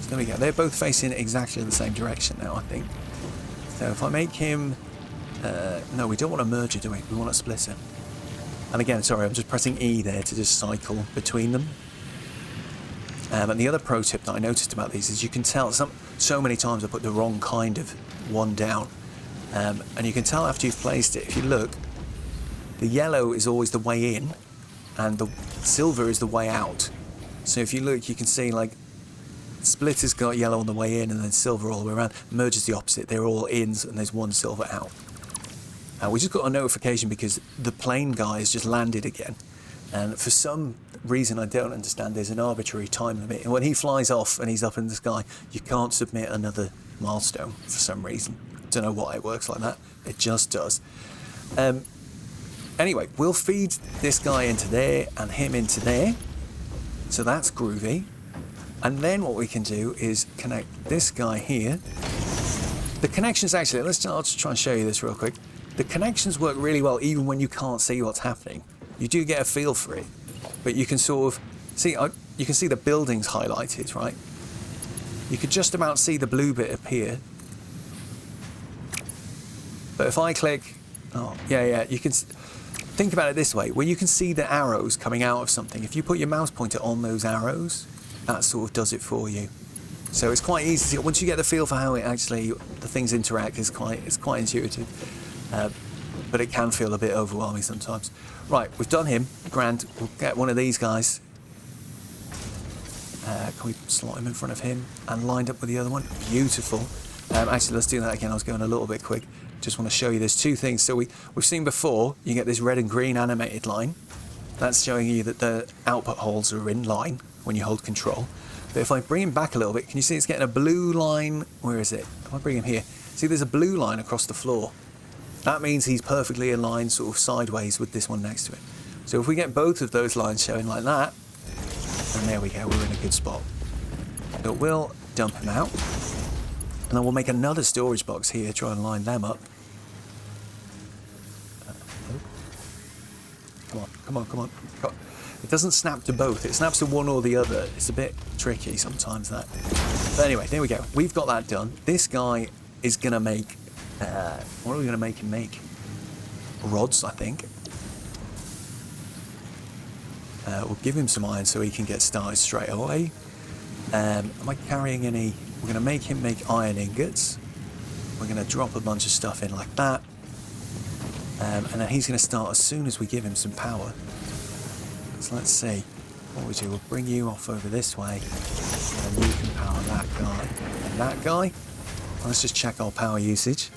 So there we go. They're both facing exactly the same direction now, I think. So if I make him... no, we don't want a merger, do we? We want a splitter. And again, sorry, I'm just pressing E there to just cycle between them. And the other pro tip that I noticed about these is you can tell so many times I put the wrong kind of one down. And you can tell after you've placed it, if you look, the yellow is always the way in, and the silver is the way out. So if you look, you can see like splitter's got yellow on the way in and then silver all the way around. Merge is the opposite. They're all ins and there's one silver out. We just got a notification because the plane guy has just landed again. And for some reason I don't understand, there's an arbitrary time limit. And when he flies off and he's up in the sky, you can't submit another milestone for some reason. Don't know why it works like that. It just does. Anyway, we'll feed this guy into there and him into there. So that's groovy. And then what we can do is connect this guy here. The connections actually, I'll just try and show you this real quick. The connections work really well even when you can't see what's happening. You do get a feel for it, but you can sort of see, you can see the buildings highlighted, right? You could just about see the blue bit appear. But if I click, oh, yeah, you can think about it this way, where you can see the arrows coming out of something. If you put your mouse pointer on those arrows, that sort of does it for you. So it's quite easy to see. Once you get the feel for how it actually, the things interact, it's quite intuitive. But it can feel a bit overwhelming sometimes. Right, we've done him. Grand. We'll get one of these guys. Can we slot him in front of him and lined up with the other one? Beautiful. Actually, let's do that again. I was going a little bit quick. Just want to show you there's two things. So we've seen before, you get this red and green animated line. That's showing you that the output holes are in line when you hold control. But if I bring him back a little bit, can you see it's getting a blue line? Where is it? If I bring him here, see there's a blue line across the floor. That means he's perfectly aligned sort of sideways with this one next to it. So if we get both of those lines showing like that, and there we go, we're in a good spot. So we'll dump him out. And then we'll make another storage box here, try and line them up. Come on. It doesn't snap to both. It snaps to one or the other. It's a bit tricky sometimes, that. But anyway, there we go. We've got that done. This guy is going to make... what are we going to make him make? Rods, I think. We'll give him some iron so he can get started straight away. Am I carrying any... We're going to make him make iron ingots. We're going to drop a bunch of stuff in like that. And then he's going to start as soon as we give him some power. So let's see. What we do, we'll bring you off over this way, and then you can power that guy and that guy. Let's just check our power usage.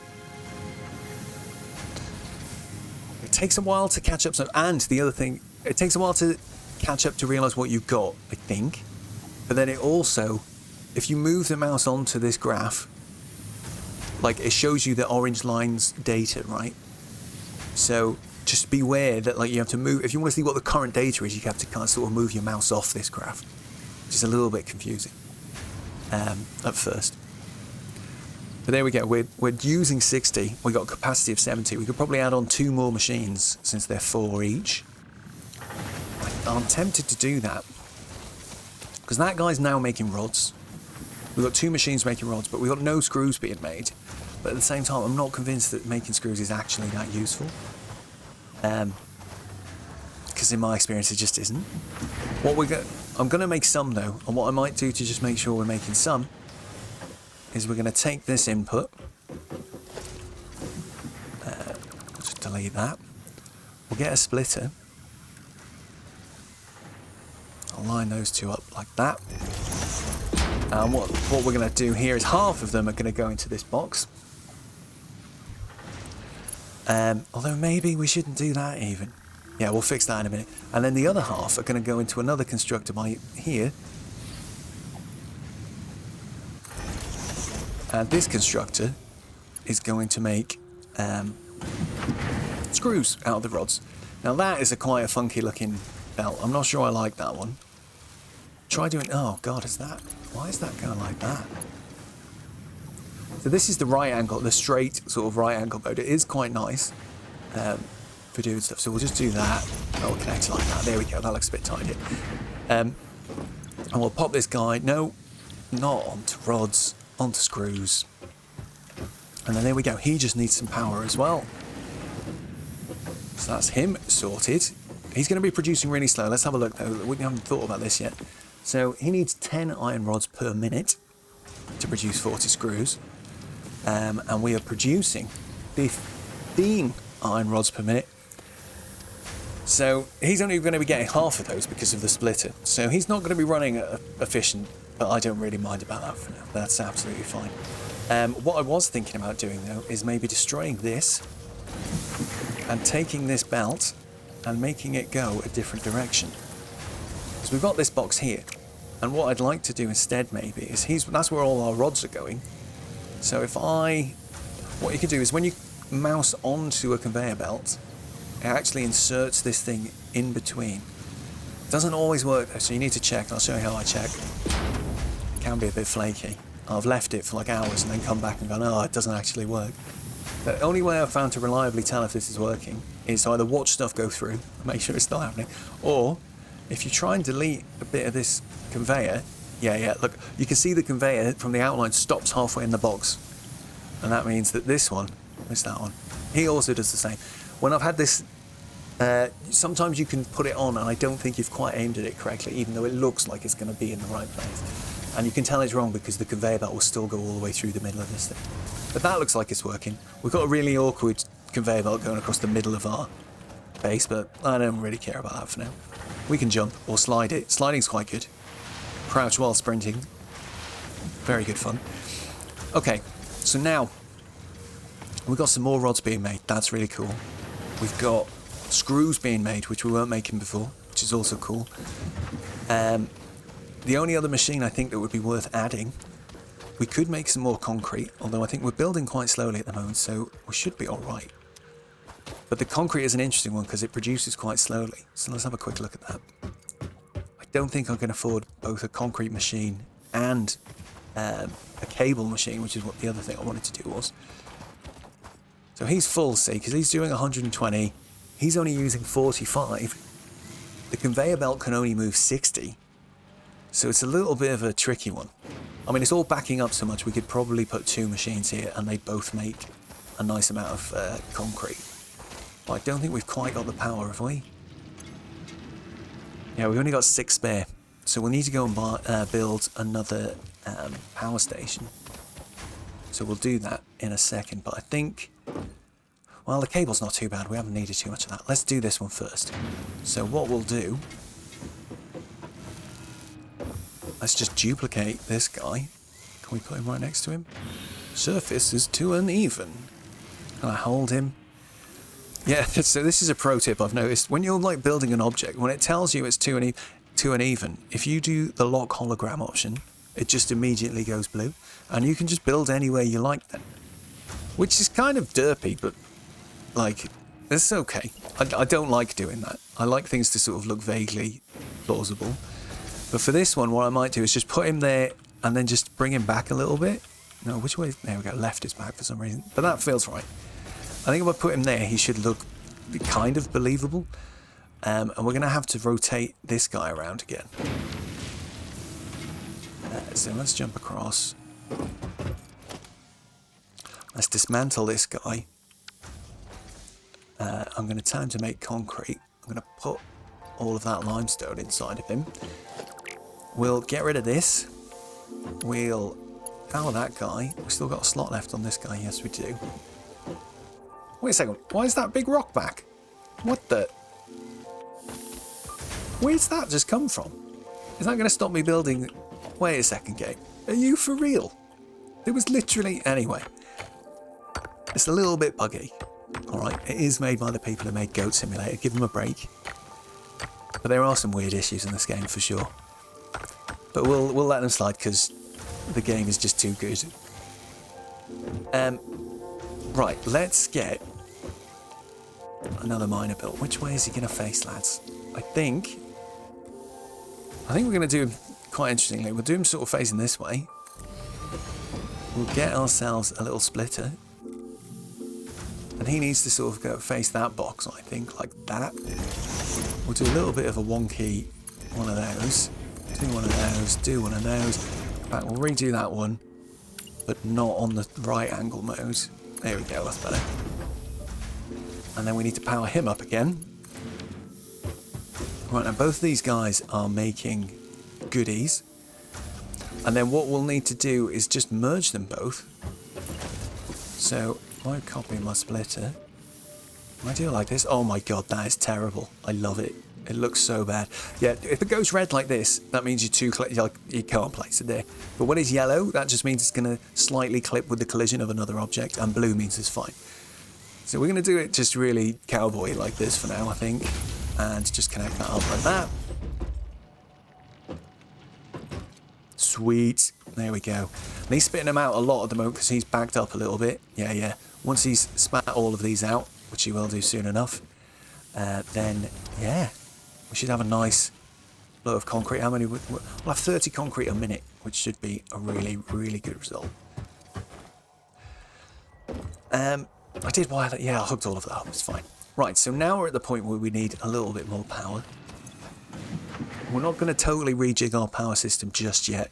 It takes a while to catch up, and the other thing, it takes a while to catch up to realise what you've got, I think. But then it also, if you move the mouse onto this graph, like it shows you the orange line's data, right? So just beware that like you have to move, if you want to see what the current data is, you have to kind of sort of move your mouse off this graph, which is a little bit confusing at first. But there we go, we're using 60, we got a capacity of 70. We could probably add on 2 more machines since they're 4 each. I'm tempted to do that, because that guy's now making rods. We've got 2 machines making rods, but we've got no screws being made. But at the same time, I'm not convinced that making screws is actually that useful. Because in my experience, it just isn't. I'm going to make some though, and what I might do to just make sure we're making some is we're going to take this input. Just delete that. We'll get a splitter. I'll line those 2 up like that. And what we're going to do here is half of them are going to go into this box. Although maybe we shouldn't do that even. Yeah, we'll fix that in a minute. And then the other half are going to go into another constructor by here. And this constructor is going to make screws out of the rods. Now that is quite a funky looking belt. I'm not sure I like that one. Try doing, oh God, why is that going like that? So this is the right angle, the straight sort of right angle mode. It is quite nice for doing stuff. So we'll just do that. Oh, connect like that. There we go. That looks a bit tidy. And we'll pop this guy. No, not onto rods, onto screws. And then there we go. He just needs some power as well. So that's him sorted. He's going to be producing really slow. Let's have a look though. We haven't thought about this yet. So he needs 10 iron rods per minute to produce 40 screws. And we are producing 15 iron rods per minute. So he's only going to be getting half of those because of the splitter. So he's not going to be running efficient, but I don't really mind about that for now. That's absolutely fine. What I was thinking about doing though is maybe destroying this and taking this belt and making it go a different direction. So we've got this box here, and what I'd like to do instead maybe is that's where all our rods are going. So what you can do is when you mouse onto a conveyor belt, it actually inserts this thing in between. It doesn't always work though, so you need to check. I'll show you how I check. It can be a bit flaky. I've left it for like hours and then come back and gone, oh, it doesn't actually work. The only way I've found to reliably tell if this is working is to either watch stuff go through, make sure it's still happening, or if you try and delete a bit of this conveyor, look, you can see the conveyor from the outline stops halfway in the box. And that means that this one, where's that one? He also does the same. When I've had this, sometimes you can put it on and I don't think you've quite aimed at it correctly, even though it looks like it's going to be in the right place. And you can tell it's wrong because the conveyor belt will still go all the way through the middle of this thing. But that looks like it's working. We've got a really awkward conveyor belt going across the middle of our base, but I don't really care about that for now. We can jump or slide it. Sliding's quite good. Crouch while sprinting. Very good fun. Okay, so now we've got some more rods being made. That's really cool. We've got screws being made, which we weren't making before, which is also cool. The only other machine I think that would be worth adding, we could make some more concrete, although I think we're building quite slowly at the moment, so we should be all right. But the concrete is an interesting one because it produces quite slowly. So let's have a quick look at that. I don't think I can afford both a concrete machine and a cable machine, which is what the other thing I wanted to do was. So he's full, see, because he's doing 120. He's only using 45. The conveyor belt can only move 60. So it's a little bit of a tricky one. I mean, it's all backing up so much, we could probably put 2 machines here and they'd both make a nice amount of concrete. But I don't think we've quite got the power, have we? Yeah, we've only got 6 spare. So we'll need to go and build another power station. So we'll do that in a second. But I think, well, the cable's not too bad. We haven't needed too much of that. Let's do this one first. So what we'll do let's just duplicate this guy. Can we put him right next to him? Surface is too uneven. Can I hold him? Yeah, so this is a pro tip I've noticed. When you're like building an object, when it tells you it's too uneven, if you do the lock hologram option, it just immediately goes blue. And you can just build anywhere you like then. Which is kind of derpy, but like, it's okay. I don't like doing that. I like things to sort of look vaguely plausible. But for this one, what I might do is just put him there and then just bring him back a little bit. No, which way? There we go. Left is back for some reason. But that feels right. I think if I put him there, he should look kind of believable. And we're going to have to rotate this guy around again. So let's jump across. Let's dismantle this guy. I'm going to tell him to make concrete. I'm going to put all of that limestone inside of him. We'll get rid of this. We'll power that guy. We've still got a slot left on this guy. Yes, we do. Wait a second. Why is that big rock back? What the? Where's that just come from? Is that going to stop me building? Wait a second, game. Are you for real? It was literally... Anyway. It's a little bit buggy. Alright, it is made by the people who made Goat Simulator. Give them a break. But there are some weird issues in this game for sure. But we'll let them slide because the game is just too good. Right, let's get another miner built. Which way is he going to face, lads? I think we're going to do him quite interestingly. We'll do him sort of facing this way. We'll get ourselves a little splitter. And he needs to sort of go face that box, I think, like that. We'll do a little bit of a wonky one of those. Do one of those, do one of those. In fact, we'll redo that one, but not on the right angle mode. There we go, that's better. And then we need to power him up again. Right, now both of these guys are making goodies. And then what we'll need to do is just merge them both. So, if I copy my splitter, I do like this. Oh my god, that is terrible. I love it. It looks so bad. Yeah, if it goes red like this, that means you can't place it there. But when it's yellow, that just means it's going to slightly clip with the collision of another object, and blue means it's fine. So we're going to do it just really cowboy like this for now, I think. And just connect that up like that. Sweet. There we go. And he's spitting them out a lot at the moment because he's backed up a little bit. Yeah. Once he's spat all of these out, which he will do soon enough, then, yeah, we should have a nice flow of concrete. How many? We'll have 30 concrete a minute, which should be a really, really good result. I did wire that. Yeah, I hooked all of that up. It's fine. Right, so now we're at the point where we need a little bit more power. We're not going to totally rejig our power system just yet,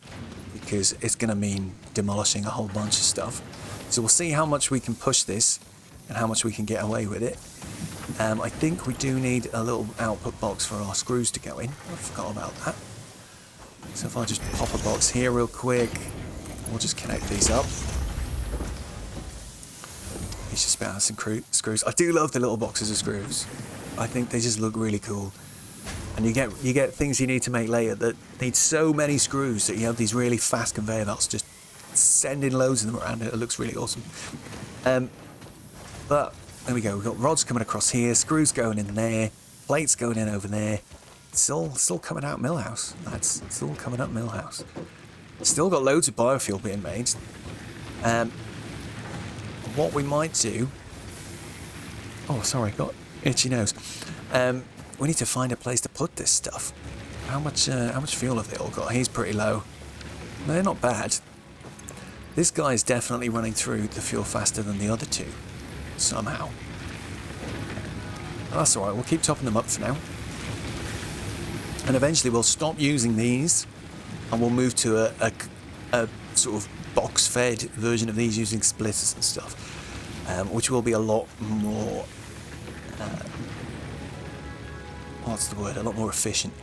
because it's going to mean demolishing a whole bunch of stuff. So we'll see how much we can push this and how much we can get away with it. I think we do need a little output box for our screws to go in. I forgot about that. So if I just pop a box here real quick, we'll just connect these up. He's just spit out some screws. I do love the little boxes of screws. I think they just look really cool. And you get things you need to make later that need so many screws that you have these really fast conveyor belts just sending loads of them around. It looks really awesome. But there we go. We've got rods coming across here, screws going in there, plates going in over there. It's all coming out Millhouse. It's all coming up Millhouse. Still got loads of biofuel being made. What we might do... Oh, sorry, got itchy nose. We need to find a place to put this stuff. How much fuel have they all got? He's pretty low. No, they're not bad. This guy is definitely running through the fuel faster than the other two. Somehow. But that's alright, we'll keep topping them up for now. And eventually we'll stop using these and we'll move to a sort of box-fed version of these using splitters and stuff. Which will be a lot more... what's the word? A lot more efficient.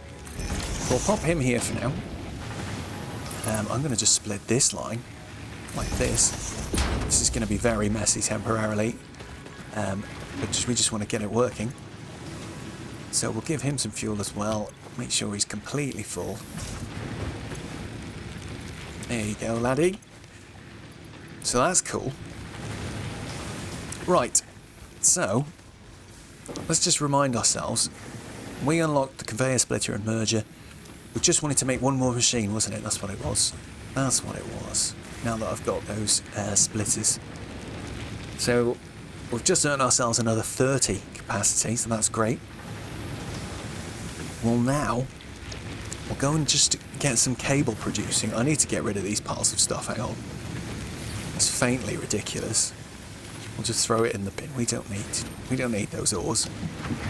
We'll pop him here for now. I'm going to just split this line like this. This is going to be very messy temporarily, but we just want to get it working. So we'll give him some fuel as well. Make sure he's completely full. There you go, laddie. So that's cool. Right, so let's just remind ourselves. We unlocked the conveyor splitter and merger. We just wanted to make one more machine, wasn't it? That's what it was. That's what it was. Now that I've got those splitters. So we've just earned ourselves another 30 capacity, so that's great. Well, now we'll go and just get some cable producing. I need to get rid of these piles of stuff. Hang on. It's faintly ridiculous. We'll just throw it in the bin. We don't need those ores.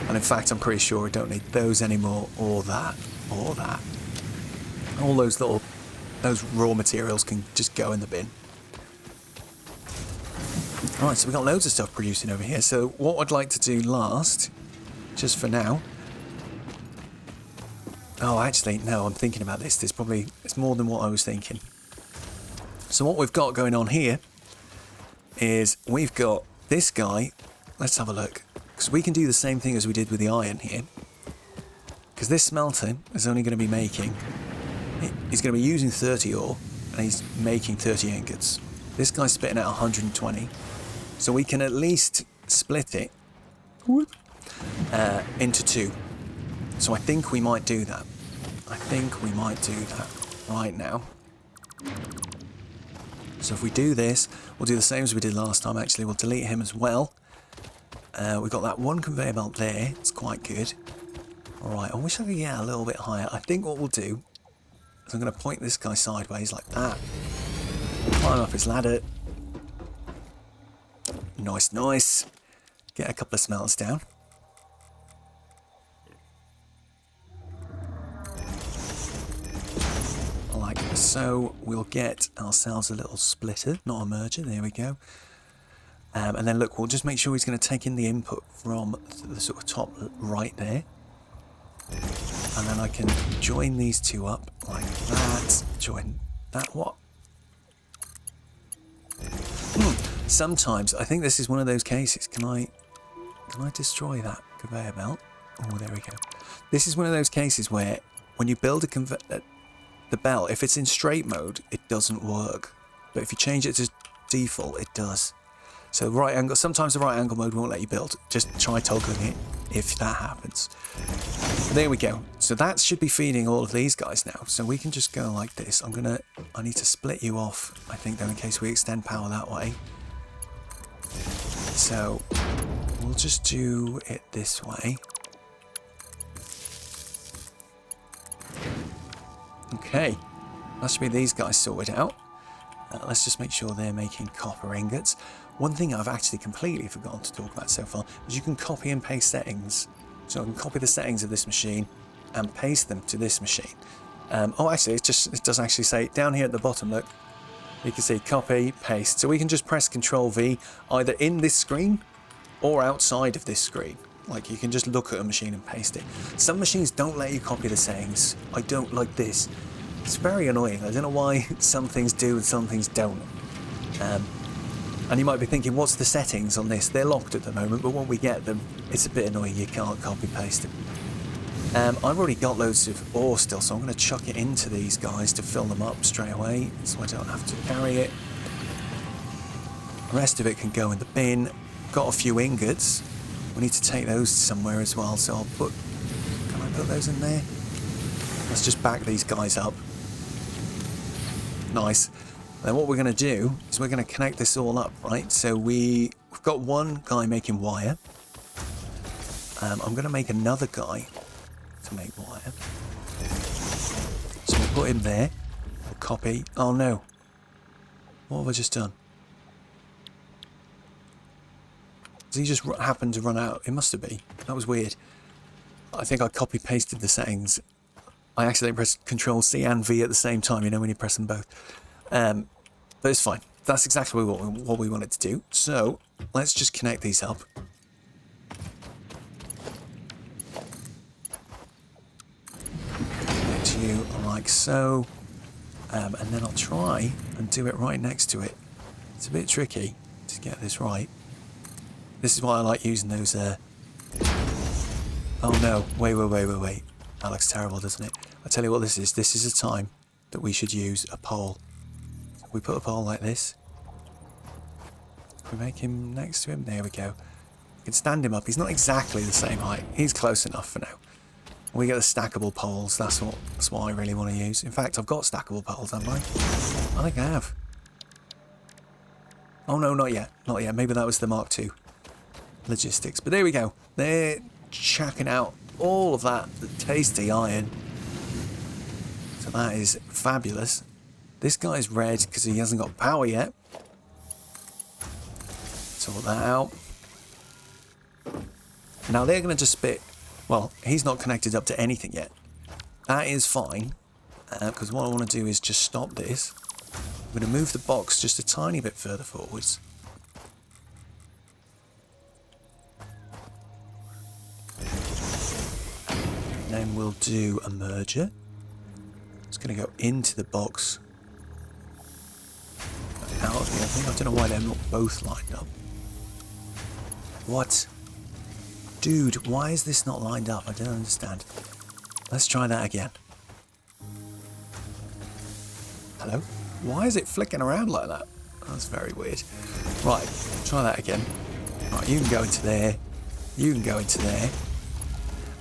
And in fact, I'm pretty sure we don't need those anymore, or that, or that. All those raw materials can just go in the bin. Alright, so we've got loads of stuff producing over here. So what I'd like to do last, just for now... Oh, actually, no, I'm thinking about this. It's more than what I was thinking. So what we've got going on here is we've got this guy. Let's have a look. Because we can do the same thing as we did with the iron here. Because this smelter is only going to be making... He's going to be using 30 ore, and he's making 30 ingots. This guy's spitting out 120. So we can at least split it into two. So I think we might do that. Right now. So if we do this, we'll do the same as we did last time. Actually, we'll delete him as well. We've got that one conveyor belt there. It's quite good. Alright, I wish I could get a little bit higher. I think what we'll do is I'm going to point this guy sideways like that. Climb up his ladder. Nice, nice. Get a couple of smelters down. Like so. We'll get ourselves a little splitter, not a merger. There we go. And then look, we'll just make sure he's going to take in the input from the sort of top right there. And then I can join these two up like that. Join that. What? Sometimes I think this is one of those cases. Can I destroy that conveyor belt? Oh, there we go. This is one of those cases where when you build the belt, if it's in straight mode, it doesn't work. But if you change it to default, it does. So right angle, sometimes the right angle mode won't let you build. Just try toggling it if that happens. There we go. So that should be feeding all of these guys now. So we can just go like this. I need to split you off, I think, though, in case we extend power that way. So we'll just do it this way. Okay, that should be these guys sorted out. Let's just make sure they're making copper ingots. One thing I've actually completely forgotten to talk about so far is you can copy and paste settings. So I can copy the settings of this machine and paste them to this machine. Oh, actually, it does actually say down here at the bottom, look, you can see copy, paste. So we can just press Control V either in this screen or outside of this screen. Like, you can just look at a machine and paste it. Some machines don't let you copy the settings. I don't like this. It's very annoying. I don't know why some things do and some things don't. And you might be thinking, what's the settings on this? They're locked at the moment, but when we get them, it's a bit annoying. You can't copy paste them. I've already got loads of ore still, so I'm going to chuck it into these guys to fill them up straight away, so I don't have to carry it. The rest of it can go in the bin. Got a few ingots. We need to take those somewhere as well, so can I put those in there? Let's just back these guys up. Nice. Then what we're going to do is we're going to connect this all up, right? So we've got one guy making wire. I'm going to make another guy to make wire. So we'll put him there. We'll copy. Oh no. What have I just done? Does he just happen to run out? It must have been. That was weird. I think I copy pasted the settings. I accidentally pressed Control C and V at the same time, you know, when you press them both. But it's fine. That's exactly what we wanted to do. So let's just connect these up. Connect you like so. And then I'll try and do it right next to it. It's a bit tricky to get this right. This is why I like using those... Oh no, wait. That looks terrible, doesn't it? I tell you what this is. This is a time that we should use a pole. We put a pole like this. We make him next to him. There we go. We can stand him up. He's not exactly the same height. He's close enough for now. We get the stackable poles. That's what I really want to use. In fact, I've got stackable poles, haven't I? I think I have. Oh no, not yet. Not yet. Maybe that was the Mark II logistics. But there we go. They're checking out all of that tasty iron. So that is fabulous. This guy's red because he hasn't got power yet. Sort that out. Now they're going to just spit. Well, he's not connected up to anything yet. That is fine. Because what I want to do is just stop this. I'm going to move the box just a tiny bit further forwards. And then we'll do a merger. It's going to go into the box. Out of the other thing. I don't know why they're not both lined up. What? Dude, why is this not lined up? I don't understand. Let's try that again. Hello? Why is it flicking around like that? That's very weird. Right, try that again. Right, you can go into there. You can go into there.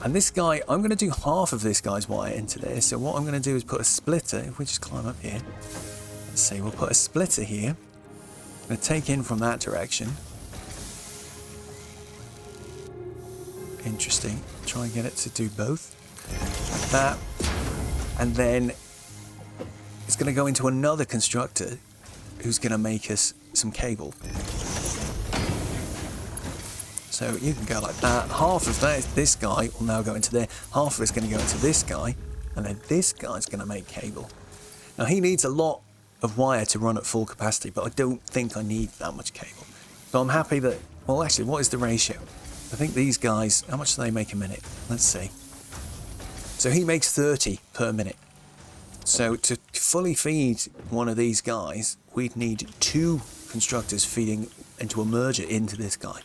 And this guy, I'm going to do half of this guy's wire into there. So what I'm going to do is put a splitter. If we just climb up here. Let's see, we'll put a splitter here. I'm going to take in from that direction. Interesting. Try and get it to do both. Like that. And then it's going to go into another constructor who's going to make us some cable. So you can go like that. Half of that, this guy will now go into there. Half of it's going to go into this guy. And then this guy's going to make cable. Now he needs a lot of wire to run at full capacity, but I don't think I need that much cable. So I'm happy that, well actually, what is the ratio? I think these guys, how much do they make a minute? Let's see. So he makes 30 per minute. So to fully feed one of these guys, we'd need 2 constructors feeding into a merger into this guy.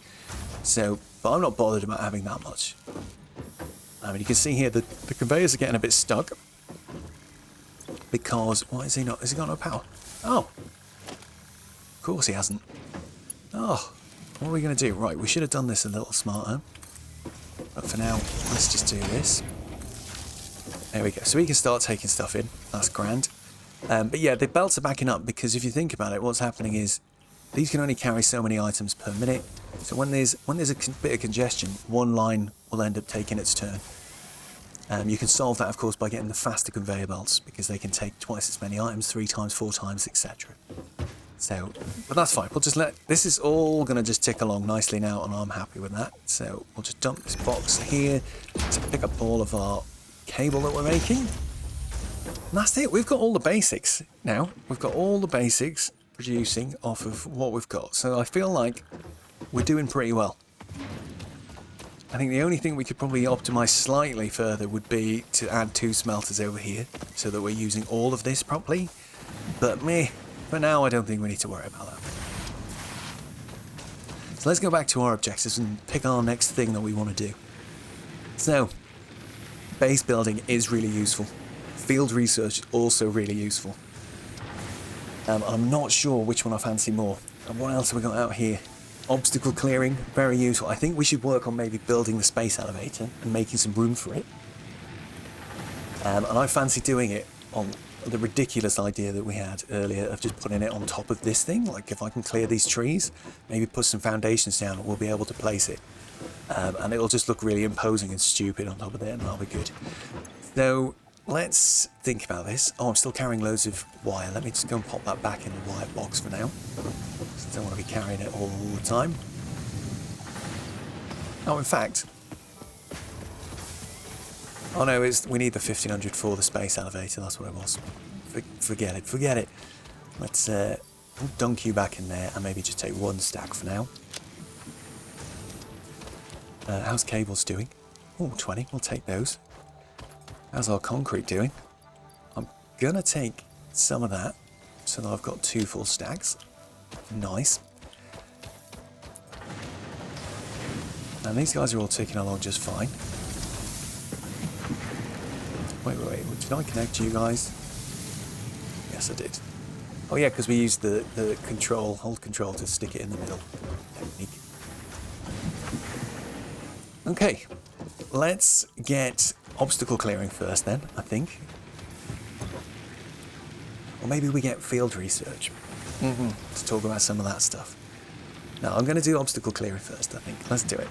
So, but I'm not bothered about having that much. I mean, you can see here the conveyors are getting a bit stuck. Because, why is he not, has he got no power? Oh. Of course he hasn't. Oh. What are we going to do? Right, we should have done this a little smarter. But for now, let's just do this. There we go. So we can start taking stuff in. That's grand. But yeah, the belts are backing up because if you think about it, what's happening is these can only carry so many items per minute. So when there's a bit of congestion, one line will end up taking its turn. You can solve that, of course, by getting the faster conveyor belts because they can take twice as many items, 3 times, 4 times, etc. So, but that's fine. We'll just this is all going to just tick along nicely now, and I'm happy with that. So we'll just dump this box here to pick up all of our cable that we're making. And that's it. We've got all the basics now. We've got all the basics producing off of what we've got. So I feel like we're doing pretty well. I think the only thing we could probably optimize slightly further would be to add 2 smelters over here so that we're using all of this properly. But meh. For now, I don't think we need to worry about that. So let's go back to our objectives and pick our next thing that we want to do. So, base building is really useful. Field research is also really useful. I'm not sure which one I fancy more. And what else have we got out here? Obstacle clearing, very useful. I think we should work on maybe building the space elevator and making some room for it. And I fancy doing it on the ridiculous idea that we had earlier of just putting it on top of this thing. Like if I can clear these trees, maybe put some foundations down, we'll be able to place it. And it'll just look really imposing and stupid on top of it, and that'll be good. So let's think about this. Oh, I'm still carrying loads of wire. Let me just go and pop that back in the wire box for now. I don't want to be carrying it all the time. Oh, in fact... Oh no, we need the 1500 for the space elevator, that's what it was. Forget it. Let's dunk you back in there and maybe just take 1 stack for now. How's cables doing? Oh, 20, we'll take those. How's our concrete doing? I'm gonna take some of that so that I've got 2 full stacks. Nice. And these guys are all ticking along just fine. Wait. Did I connect you guys? Yes, I did. Oh yeah, because we used the hold control to stick it in the middle technique. Okay, let's get obstacle clearing first then, I think. Or maybe we get field research. Let's talk about some of that stuff. No, I'm going to do obstacle clearing first, I think. Let's do it.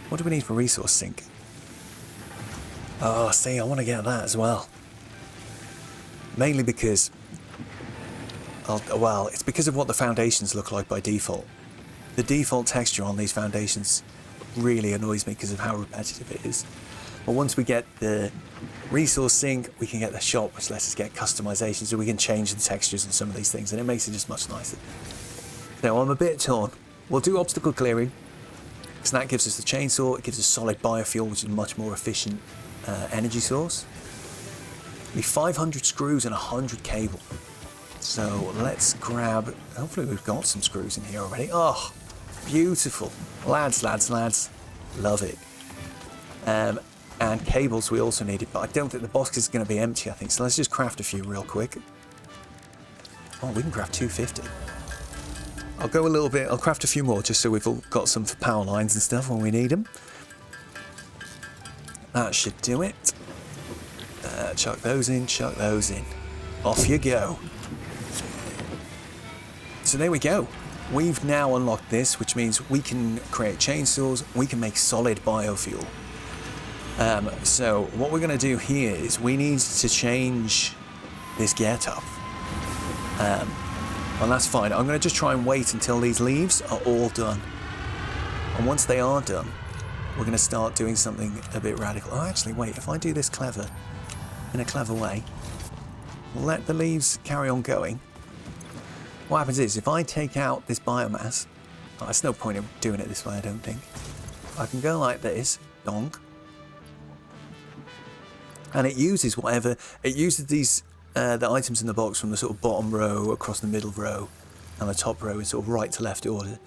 What do we need for resource sink? Oh, see, I want to get that as well. Mainly because... well, it's because of what the foundations look like by default. The default texture on these foundations really annoys me because of how repetitive it is. But once we get the resource sink, we can get the shop, which lets us get customization, so we can change the textures and some of these things, and it makes it just much nicer. Now, I'm a bit torn. We'll do obstacle clearing, because that gives us the chainsaw, it gives us solid biofuel, which is a much more efficient energy source. We 500 screws and 100 cable. So let's grab, hopefully we've got some screws in here already. Oh, beautiful. Lads, lads, lads. Love it. And cables we also needed, but I don't think the box is going to be empty, I think. So let's just craft a few real quick. Oh, we can craft 250. I'll go a little bit, I'll craft a few more just so we've all got some for power lines and stuff when we need them. That should do it. Chuck those in, chuck those in. Off you go. So there we go. We've now unlocked this, which means we can create chainsaws, we can make solid biofuel. So what we're going to do here is we need to change this getup. Well, that's fine. I'm going to just try and wait until these leaves are all done. And once they are done, we're going to start doing something a bit radical. Oh, actually, wait. If I do this in a clever way, we'll let the leaves carry on going. What happens is, if I take out this biomass, well, there's no point in doing it this way, I don't think. I can go like this, donk. And it uses whatever, it uses these, the items in the box from the sort of bottom row, across the middle row, and the top row in sort of right to left order.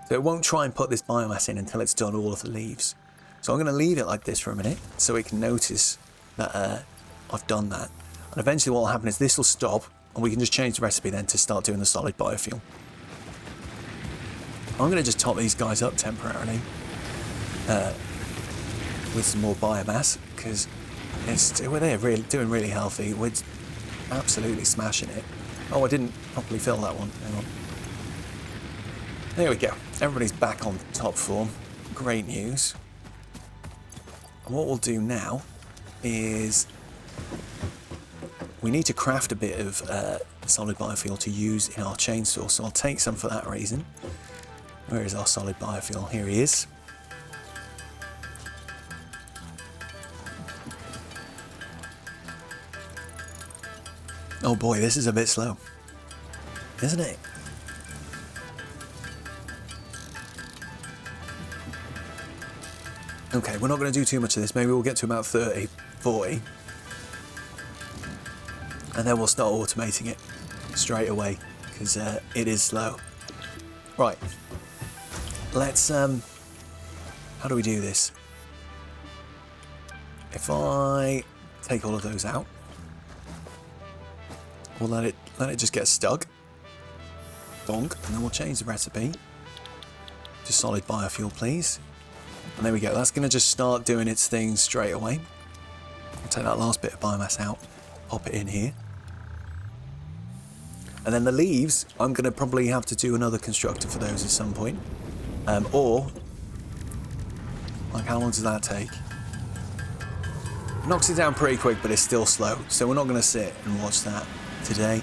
So it won't try and put this biomass in until it's done all of the leaves. So I'm going to leave it like this for a minute, so it can notice that I've done that. And eventually what will happen is this will stop, and we can just change the recipe then to start doing the solid biofuel. I'm going to just top these guys up temporarily with some more biomass, because they're really doing really healthy. We're absolutely smashing it. Oh, I didn't properly fill that one. Hang on. There we go. Everybody's back on top form. Great news. And what we'll do now is we need to craft a bit of solid biofuel to use in our chainsaw. So I'll take some for that reason. Where is our solid biofuel? Here he is. Oh boy, this is a bit slow, isn't it? Okay, we're not going to do too much of this. Maybe we'll get to about 30, 40. And then we'll start automating it straight away, because it is slow. Right. Let's, how do we do this? If I take all of those out, we'll let it just get stuck. Donk, and then we'll change the recipe to solid biofuel, please. And there we go. That's going to just start doing its thing straight away. I'll take that last bit of biomass out, pop it in here. And then the leaves, I'm going to probably have to do another constructor for those at some point. Or, like, how long does that take? Knocks it down pretty quick, but it's still slow. So we're not going to sit and watch that today.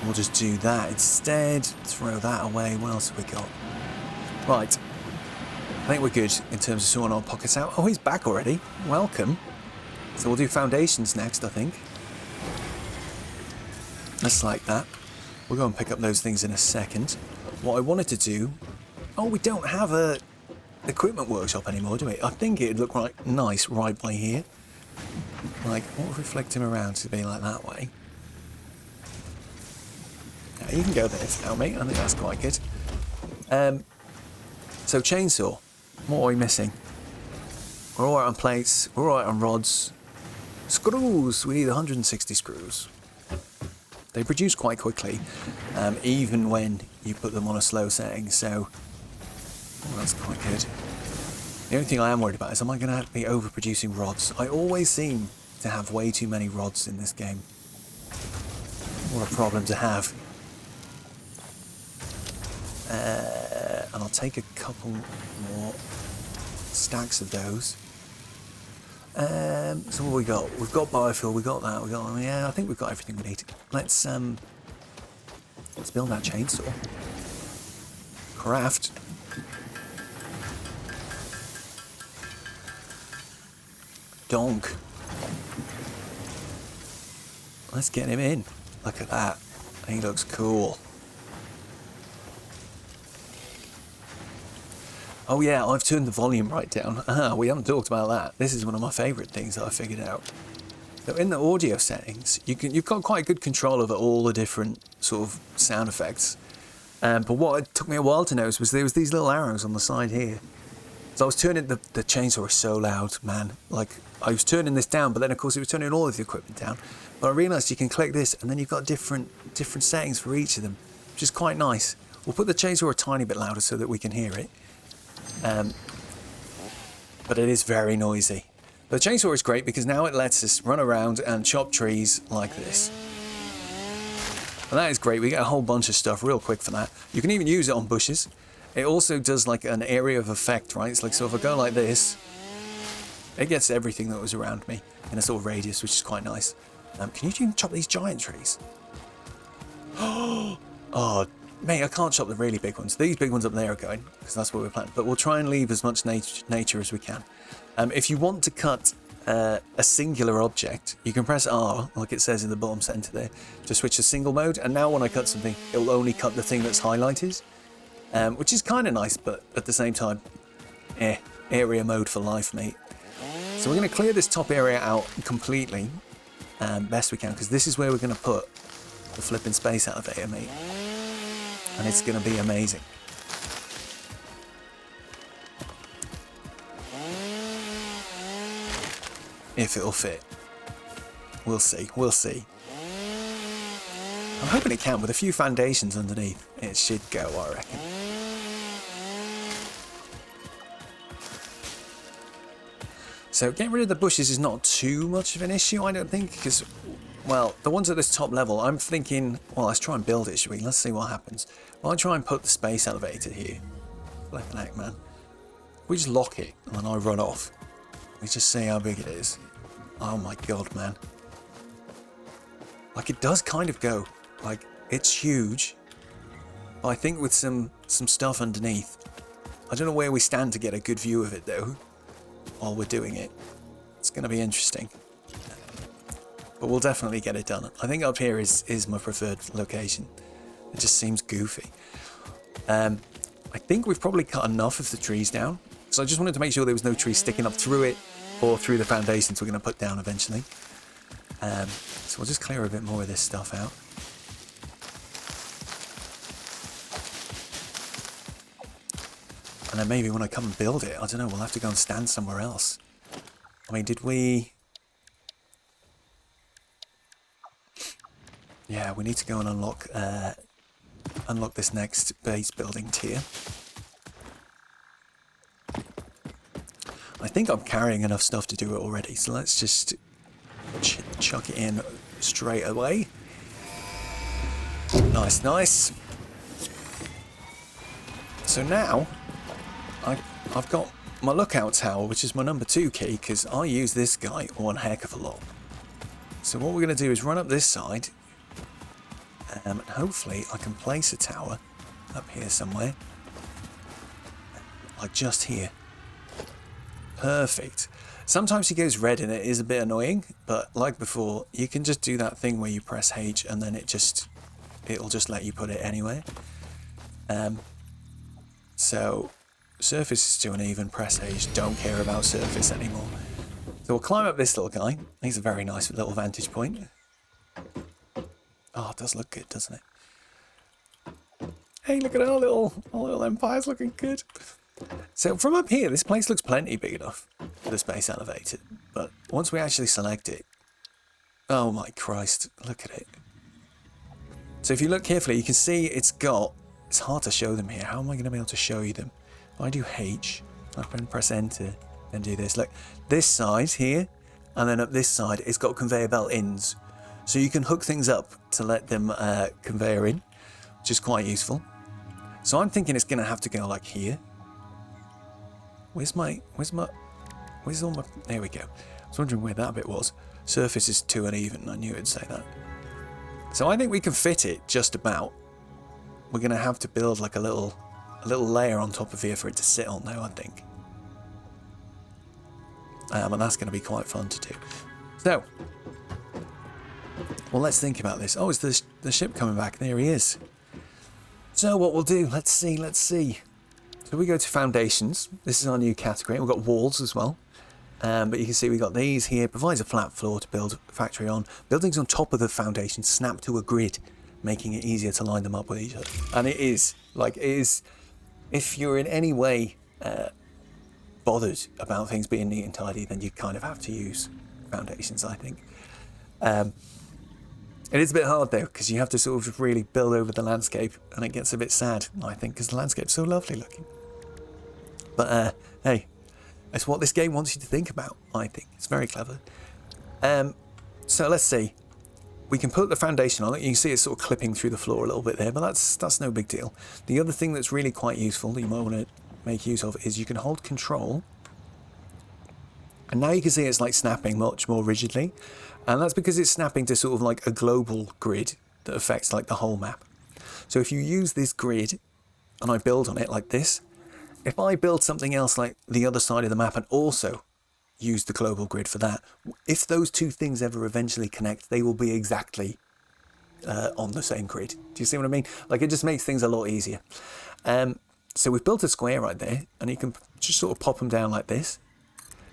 We'll just do that instead. Throw that away. What else have we got? Right. I think we're good in terms of sorting our pockets out. Oh, he's back already. Welcome. So we'll do foundations next, I think. Just like that. We'll go and pick up those things in a second. What I wanted to do... Oh, we don't have a equipment workshop anymore, do we? I think it'd look like nice right by here. Like, what if we flicked him around to be like that way? Yeah, you can go there to help me. I think that's quite good. So chainsaw. What are we missing? We're alright on plates. We're alright on rods. Screws. We need 160 screws. They produce quite quickly, even when you put them on a slow setting, so that's quite good. The only thing I am worried about is, am I going to be overproducing rods? I always seem to have way too many rods in this game. What a problem to have. And I'll take a couple more stacks of those. So what we got? We've got biofuel, we got that, yeah, I think we've got everything we need. Let's build that chainsaw. Craft. Donk. Let's get him in. Look at that. He looks cool. Oh yeah, I've turned the volume right down. We haven't talked about that. This is one of my favourite things that I figured out. So in the audio settings, you've got quite good control over all the different sort of sound effects. But what it took me a while to notice was there was these little arrows on the side here. So I was turning the chainsaw was so loud, man. Like I was turning this down, but then of course it was turning all of the equipment down. But I realised you can click this, and then you've got different settings for each of them, which is quite nice. We'll put the chainsaw a tiny bit louder so that we can hear it. But it is very noisy. The chainsaw is great because now it lets us run around and chop trees like this. And that is great. We get a whole bunch of stuff real quick for that. You can even use it on bushes. It also does like an area of effect, right? It's like, so if I go like this, it gets everything that was around me in a sort of radius, which is quite nice. Can you even chop these giant trees? Oh, mate, I can't chop the really big ones. These big ones up there are going, because that's what we're planning. But we'll try and leave as much nature as we can. If you want to cut a singular object, you can press R, like it says in the bottom center there, to switch to single mode. And now when I cut something, it'll only cut the thing that's highlighted, which is kind of nice, but at the same time, area mode for life, mate. So we're going to clear this top area out completely, best we can, because this is where we're going to put the flipping space elevator, mate. And it's going to be amazing. If it'll fit. We'll see, we'll see. I'm hoping it can, with a few foundations underneath. It should go, I reckon. So getting rid of the bushes is not too much of an issue, I don't think, because, well, the ones at this top level, I'm thinking, well, let's try and build it, shall we? Let's see what happens. I'll try and put the space elevator here. Flipping heck, man. We just lock it, and then I run off. We just see how big it is. Oh my god, man. Like, it does kind of go. Like, it's huge. But I think with some stuff underneath. I don't know where we stand to get a good view of it, though, while we're doing it. It's going to be interesting. But we'll definitely get it done. I think up here is my preferred location. It just seems goofy. I think we've probably cut enough of the trees down. So I just wanted to make sure there was no trees sticking up through it or through the foundations we're going to put down eventually. So we'll just clear a bit more of this stuff out. And then maybe when I come and build it, I don't know, we'll have to go and stand somewhere else. I mean, did we... Yeah, we need to go and unlock this next base building tier. I think I'm carrying enough stuff to do it already, so let's just chuck it in straight away. Nice, nice. So now, I've got my lookout tower, which is my number 2 key, because I use this guy one heck of a lot. So what we're going to do is run up this side, and hopefully I can place a tower up here somewhere, like just here. Perfect. Sometimes he goes red and it is a bit annoying, but like before, you can just do that thing where you press H and then it'll just let you put it anywhere. So surface is too uneven, press H, don't care about surface anymore. So we'll climb up this little guy. He's a very nice little vantage point. Oh, it does look good, doesn't it? Hey, look at our little empire's looking good. So from up here, this place looks plenty big enough for the space elevator. But once we actually select it, oh my Christ, look at it. So if you look carefully, you can see it's hard to show them here. How am I going to be able to show you them? If I do H, I can press enter and do this. Look, this side here, and then up this side, it's got conveyor belt ins. So you can hook things up to let them conveyor in, which is quite useful. So I'm thinking it's going to have to go like here. Where's all my, there we go. I was wondering where that bit was. Surface is too uneven, I knew it'd say that. So I think we can fit it just about. We're going to have to build like a little layer on top of here for it to sit on now, I think. And that's going to be quite fun to do. So, well, let's think about this. Oh, it's the ship coming back. There he is. So what we'll do, let's see. So we go to foundations. This is our new category. We've got walls as well. But you can see we've got these here. Provides a flat floor to build a factory on. Buildings on top of the foundation snap to a grid, making it easier to line them up with each other. And it is, if you're in any way bothered about things being neat and tidy, then you kind of have to use foundations, I think. It is a bit hard though, because you have to sort of really build over the landscape, and it gets a bit sad, I think, because the landscape's so lovely looking. But hey, that's what this game wants you to think about, I think. It's very clever. So let's see. We can put the foundation on it. You can see it's sort of clipping through the floor a little bit there, but that's no big deal. The other thing that's really quite useful that you might want to make use of is you can hold control. And now you can see it's like snapping much more rigidly. And that's because it's snapping to sort of like a global grid that affects like the whole map. So if you use this grid and I build on it like this, if I build something else like the other side of the map and also use the global grid for that, if those two things ever eventually connect, they will be exactly on the same grid. Do you see what I mean? Like, it just makes things a lot easier. So we've built a square right there, and you can just sort of pop them down like this.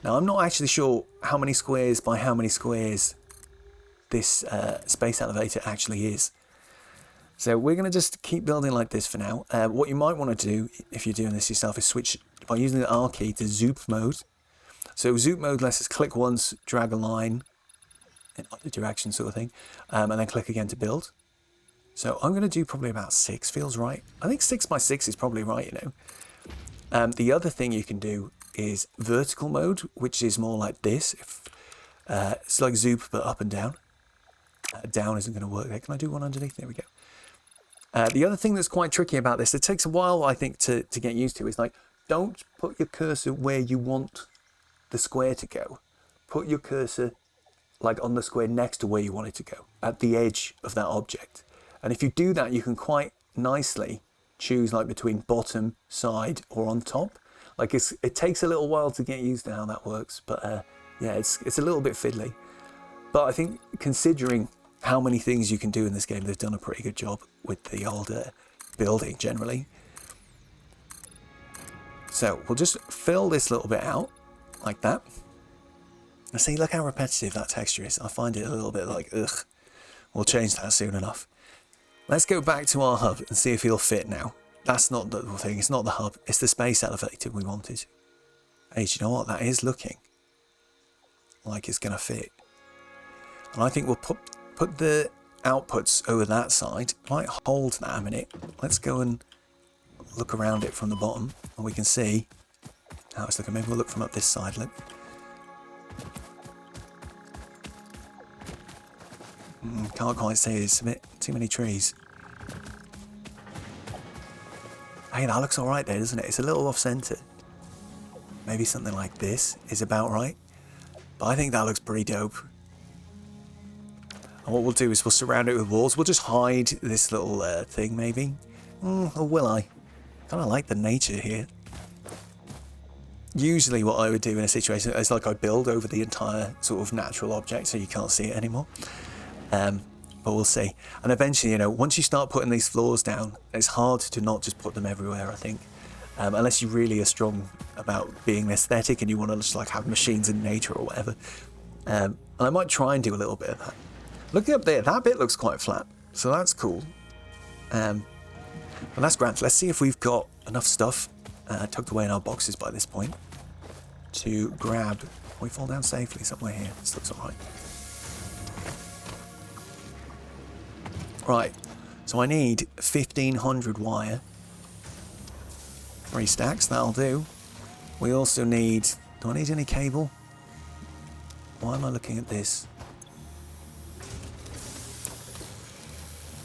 Now, I'm not actually sure how many squares by how many squares this space elevator actually is. So we're going to just keep building like this for now. What you might want to do, if you're doing this yourself, is switch by using the R key to zoop mode. So zoop mode lets us click once, drag a line in either direction sort of thing, and then click again to build. So I'm going to do probably about 6, feels right. I think 6 by 6 is probably right, you know. The other thing you can do is vertical mode, which is more like this. It's like zoop, but up and down. Down isn't going to work there. Can I do one underneath? There we go. The other thing that's quite tricky about this, it takes a while, I think, to get used to, is like, don't put your cursor where you want the square to go. Put your cursor like on the square next to where you want it to go, at the edge of that object. And if you do that, you can quite nicely choose like between bottom, side, or on top. Like, it takes a little while to get used to how that works, but yeah, it's a little bit fiddly. But I think considering how many things you can do in this game, they've done a pretty good job with the old building generally. So we'll just fill this little bit out like that. And see, look how repetitive that texture is. I find it a little bit like, ugh. We'll change that soon enough. Let's go back to our hub and see if he'll fit now. That's not the thing. It's not the hub. It's the space elevator we wanted. Hey, do you know what? That is looking like it's going to fit. And I think we'll put the outputs over that side. Might hold that a minute. Let's go and look around it from the bottom, and we can see how it's looking. Maybe we'll look from up this side. Look. Can't quite see. It's a bit too many trees. Hey, that looks all right there, doesn't it? It's a little off center. Maybe something like this is about right. But I think that looks pretty dope. And what we'll do is we'll surround it with walls. We'll just hide this little thing, maybe. Or will I? Kind of like the nature here. Usually what I would do in a situation is like I build over the entire sort of natural object so you can't see it anymore. But we'll see. And eventually, you know, once you start putting these floors down, it's hard to not just put them everywhere, I think. Unless you really are strong about being aesthetic and you want to just like have machines in nature or whatever. And I might try and do a little bit of that. Looking up there, that bit looks quite flat. So that's cool. But that's grand. Let's see if we've got enough stuff tucked away in our boxes by this point to grab. We fall down safely somewhere here. This looks alright. Right. So I need 1,500 wire. 3 stacks, that'll do. We also need... Do I need any cable? Why am I looking at this?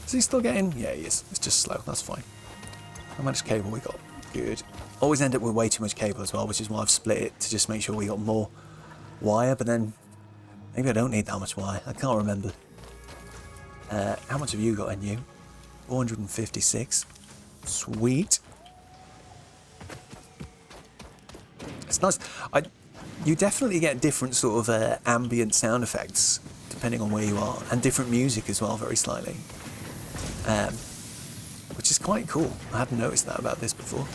Is he still getting... Yeah, he is. It's just slow. That's fine. How much cable we got? Good. Always end up with way too much cable as well, which is why I've split it to just make sure we got more wire. But then maybe I don't need that much wire. I can't remember. How much have you got in you? 456. Sweet. It's nice. You definitely get different sort of ambient sound effects depending on where you are, and different music as well, very slightly. Which is quite cool. I hadn't noticed that about this before.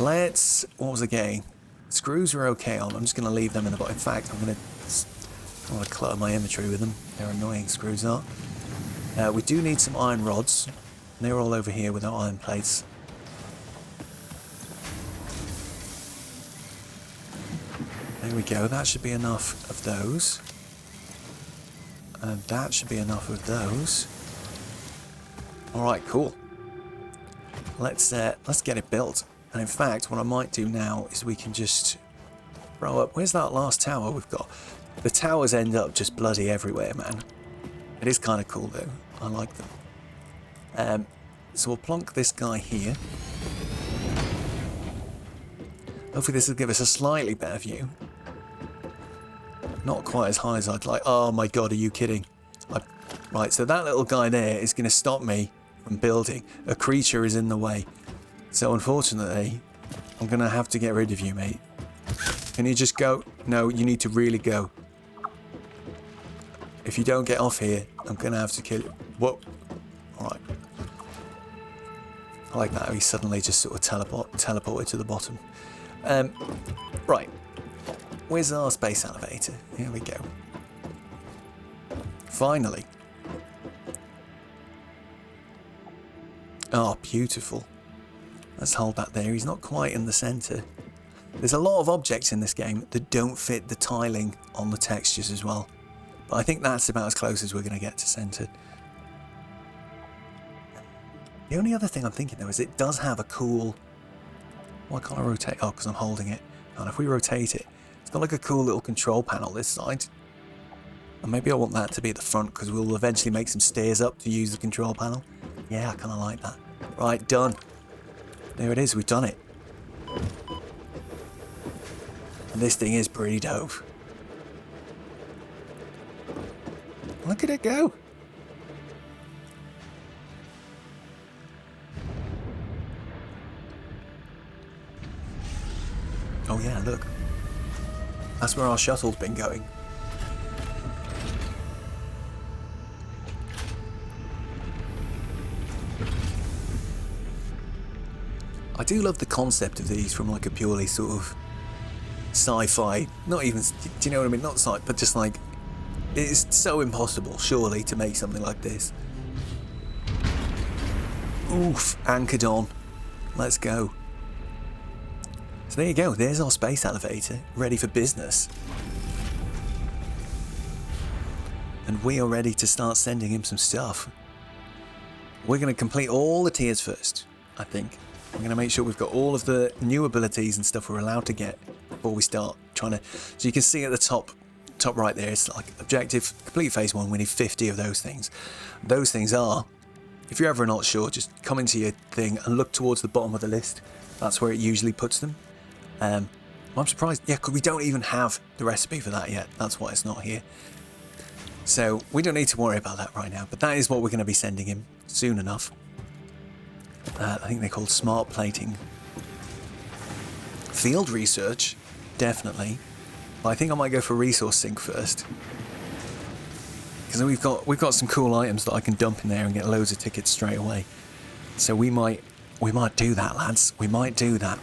Let's... What was the game? Screws are okay on. I'm just going to leave them in the bottom. In fact, I want to clutter my inventory with them. They're annoying, screws are. We do need some iron rods. They're all over here with our iron plates. There we go. That should be enough of those. And that should be enough of those. Alright, cool. Let's get it built. And in fact, what I might do now is we can just throw up... Where's that last tower we've got? The towers end up just bloody everywhere, man. It is kind of cool, though. I like them. So we'll plonk this guy here. Hopefully this will give us a slightly better view. Not quite as high as I'd like. Oh my god, are you kidding? Right, so that little guy there is going to stop me from building. A creature is in the way. So unfortunately, I'm going to have to get rid of you, mate. Can you just go? No, you need to really go. If you don't get off here, I'm going to have to kill you. Whoa. Alright. I like that how he suddenly just sort of teleported to the bottom. Right. Where's our space elevator? Here we go. Finally. Oh, beautiful. Let's hold that there. He's not quite in the centre. There's a lot of objects in this game that don't fit the tiling on the textures as well. But I think that's about as close as we're going to get to centre. The only other thing I'm thinking though is it does have a cool... Why can't I rotate? Oh, because I'm holding it. And if we rotate it, it's got like a cool little control panel this side. And maybe I want that to be at the front because we'll eventually make some stairs up to use the control panel. Yeah, I kind of like that. Right, done. There it is, we've done it. And this thing is pretty dope. Look at it go. Oh yeah, look. That's where our shuttle's been going. I do love the concept of these from like a purely sort of sci-fi, not even, do you know what I mean? Not sci, but just like, it's so impossible, surely, to make something like this. Oof, anchored on. Let's go. So there you go, there's our space elevator, ready for business. And we are ready to start sending him some stuff. We're going to complete all the tiers first, I think. We're going to make sure we've got all of the new abilities and stuff we're allowed to get before we start trying to... So you can see at the top right there, it's like objective, complete phase 1, we need 50 of those things. Those things are, if you're ever not sure, just come into your thing and look towards the bottom of the list. That's where it usually puts them. I'm surprised, yeah, because we don't even have the recipe for that yet. That's why it's not here. So we don't need to worry about that right now, but that is what we're going to be sending him soon enough. I think they're called smart plating. Field research, definitely. But I think I might go for resource sink first. Because we've got some cool items that I can dump in there and get loads of tickets straight away. So we might do that, lads. We might do that.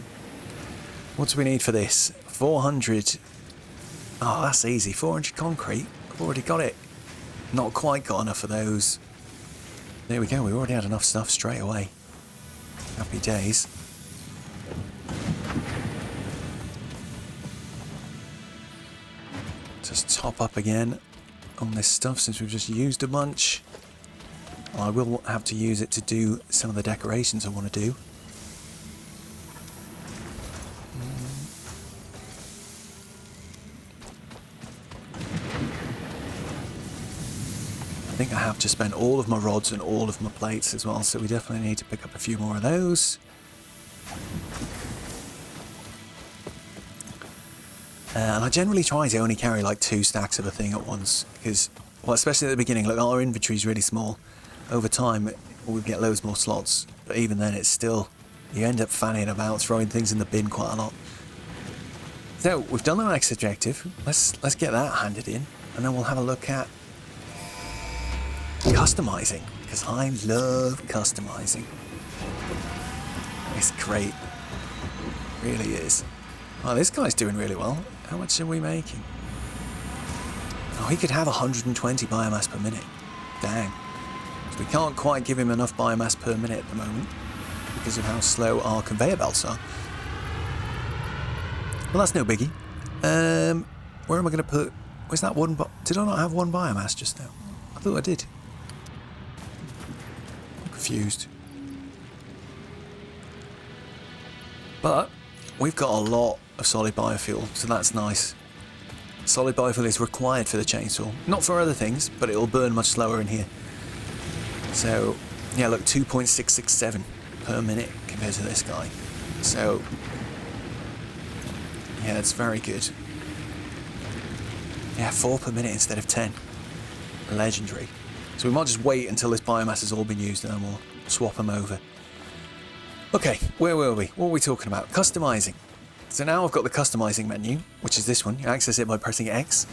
What do we need for this? 400. Oh, that's easy. 400 concrete. I've already got it. Not quite got enough of those. There we go. We already had enough stuff straight away. Happy days. Just top up again on this stuff since we've just used a bunch. I will have to use it to do some of the decorations I want to do. I think I have to spend all of my rods and all of my plates as well, so we definitely need to pick up a few more of those. And I generally try to only carry like 2 stacks of a thing at once, because, well, especially at the beginning, look, our inventory is really small. Over time, we'll get loads more slots, but even then it's still, you end up fanning about, throwing things in the bin quite a lot. So, we've done the next objective. Let's get that handed in, and then we'll have a look at customizing, because I love customizing. It's great. It really is. Oh, this guy's doing really well. How much are we making? Oh, he could have 120 biomass per minute. Dang. So we can't quite give him enough biomass per minute at the moment because of how slow our conveyor belts are. Well, that's no biggie. Where am I going to put... Where's that one... Did I not have 1 biomass just now? I thought I did. I'm confused. But we've got a lot of solid biofuel, so that's nice. Solid biofuel is required for the chainsaw. Not for other things, but it'll burn much slower in here. So, yeah, look, 2.667 per minute compared to this guy. So, yeah, it's very good. Yeah, 4 per minute instead of 10. Legendary. So we might just wait until this biomass has all been used and then we'll swap them over. Okay, where were we? What were we talking about? Customizing. So now I've got the customizing menu, which is this one. You access it by pressing X.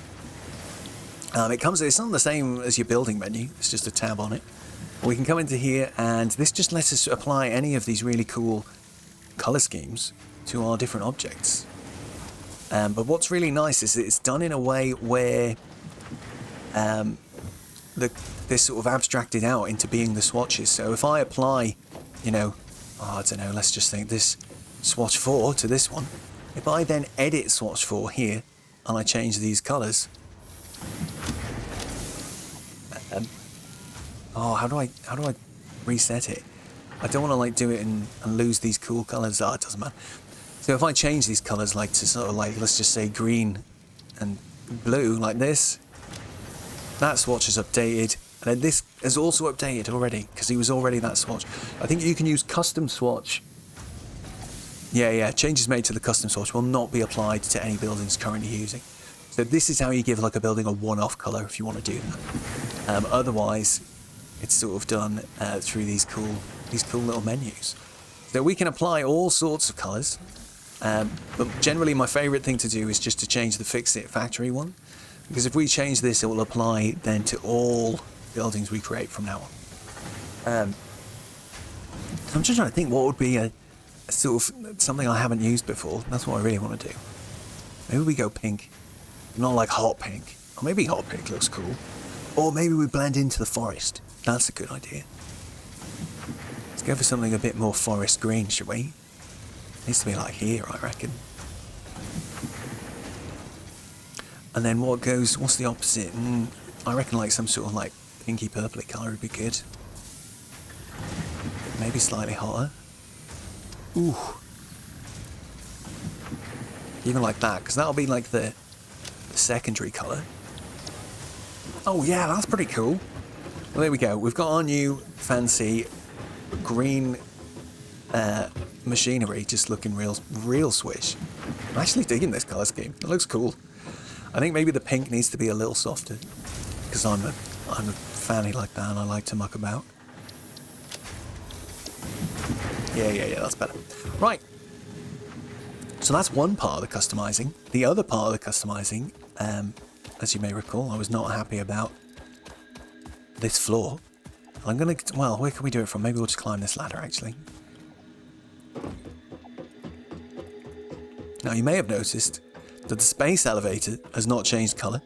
It's not the same as your building menu, it's just a tab on it. We can come into here and this just lets us apply any of these really cool color schemes to our different objects. But what's really nice is that it's done in a way where they're sort of abstracted out into being the swatches. So if I apply, you know, I don't know, let's just think this swatch 4 to this one. If I then edit swatch 4 here and I change these colors, how do I reset it? I don't want to like do it and lose these cool colors. It doesn't matter. So if I change these colors like to sort of like, let's just say green and blue like this, that swatch is updated. And then this is also updated already because he was already that swatch. I think you can use custom swatch. Yeah, changes made to the custom swatch will not be applied to any buildings currently using. So this is how you give like a building a one-off color if you want to do that. Otherwise, it's sort of done through these cool little menus. So we can apply all sorts of colors. But generally my favorite thing to do is just to change the fix it factory one. Because if we change this, it will apply then to all buildings we create from now on. I'm just trying to think what would be a sort of something I haven't used before. That's what I really want to do. Maybe we go pink. Not like hot pink. Or maybe hot pink looks cool. Or maybe we blend into the forest. That's a good idea. Let's go for something a bit more forest green, shall we? Needs to be like here, I reckon. And then what's the opposite? I reckon like some sort of like pinky purpley colour would be good. Maybe slightly hotter. Ooh. Even like that, because that'll be like the secondary colour. Oh yeah, that's pretty cool. Well, there we go. We've got our new fancy green machinery, just looking real swish. I'm actually digging this colour scheme. It looks cool. I think maybe the pink needs to be a little softer, because I'm a fanny like that and I like to muck about. Yeah, that's better. Right. So that's one part of the customizing. The other part of the customizing, as you may recall, I was not happy about this floor. I'm going to, well, where can we do it from? Maybe we'll just climb this ladder, actually. Now, you may have noticed that the space elevator has not changed colour,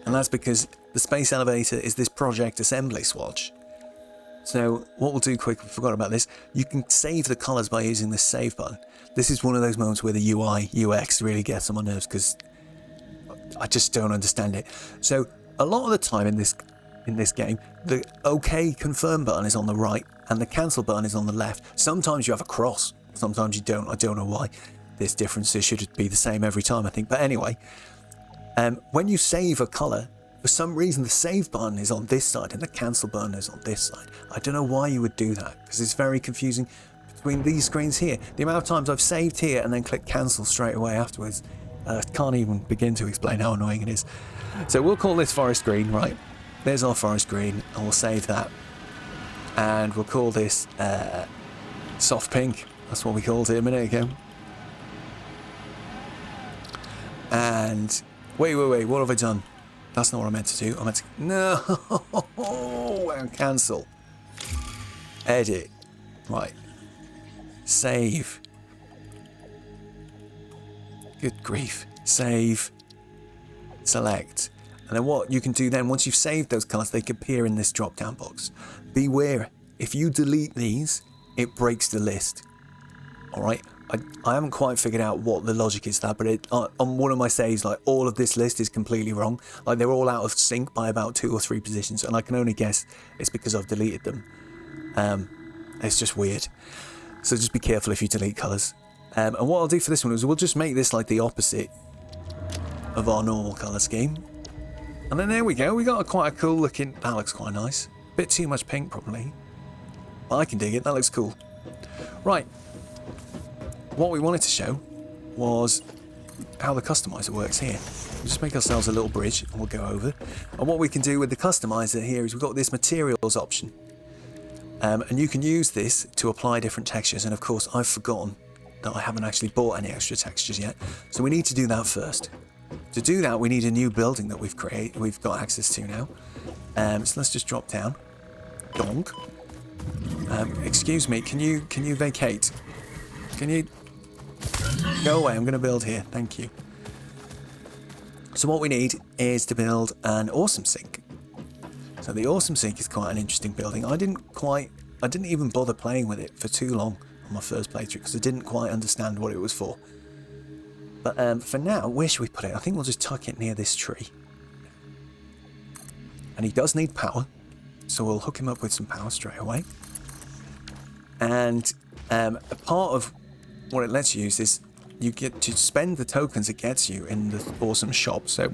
and that's because the space elevator is this project assembly swatch. So what we'll do quick, I forgot about this, you can save the colours by using this save button. This is one of those moments where the UI, UX really gets on my nerves because I just don't understand it. So a lot of the time in this in this game. The OK confirm button is on the right and the cancel button is on the left. Sometimes you have a cross, sometimes you don't. I don't know why. There's differences, should be the same every time, I think. But anyway, when you save a colour, for some reason the save button is on this side and the cancel button is on this side. I don't know why you would do that, because it's very confusing between these screens here. The amount of times I've saved here and then clicked cancel straight away afterwards, I can't even begin to explain how annoying it is. So we'll call this forest green, right? There's our forest green, and we'll save that. And we'll call this soft pink. That's what we called it a minute ago. And wait, what have I done? That's not what I meant to do. I meant to... No! And cancel. Edit. Right. Save. Good grief. Save. Select. And then what you can do then, once you've saved those colours, they can appear in this drop-down box. Beware. If you delete these, it breaks the list. Alright? I haven't quite figured out what the logic is there, but on one of my saves, like, all of this list is completely wrong. Like, they're all out of sync by about 2 or 3 positions, and I can only guess it's because I've deleted them. It's just weird. So just be careful if you delete colours. And what I'll do for this one is we'll just make this like the opposite of our normal colour scheme. And then there we go, we got quite a cool looking... That looks quite nice. Bit too much pink, probably. But I can dig it, that looks cool. Right. What we wanted to show was how the customiser works here. We'll just make ourselves a little bridge and we'll go over. And what we can do with the customiser here is we've got this materials option. And you can use this to apply different textures. And of course, I've forgotten that I haven't actually bought any extra textures yet. So we need to do that first. To do that, we need a new building that we've got access to now. So let's just drop down. Donk. Excuse me, can you vacate? Can you go away? I'm going to build here. Thank you. So what we need is to build an awesome sink. So the awesome sink is quite an interesting building. I didn't even bother playing with it for too long on my first playthrough because I didn't quite understand what it was for. But for now, where should we put it? I think we'll just tuck it near this tree. And he does need power, so we'll hook him up with some power straight away. And a part of what it lets you use is you get to spend the tokens it gets you in the awesome shop. So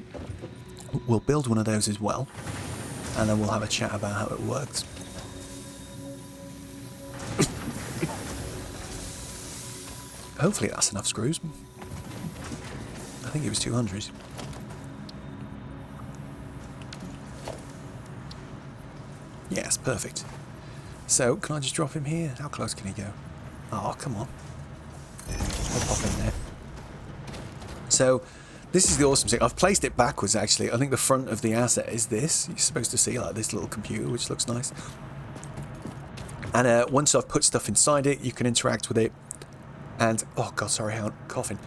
we'll build one of those as well, and then we'll have a chat about how it works. Hopefully that's enough screws. I think it was 200. Yes, perfect. So, can I just drop him here? How close can he go? Oh, come on. I'll pop in there. So, this is the awesome thing. I've placed it backwards, actually. I think the front of the asset is this. You're supposed to see, like, this little computer, which looks nice. And once I've put stuff inside it, you can interact with it. And, oh, God, sorry, hang on. Coughing.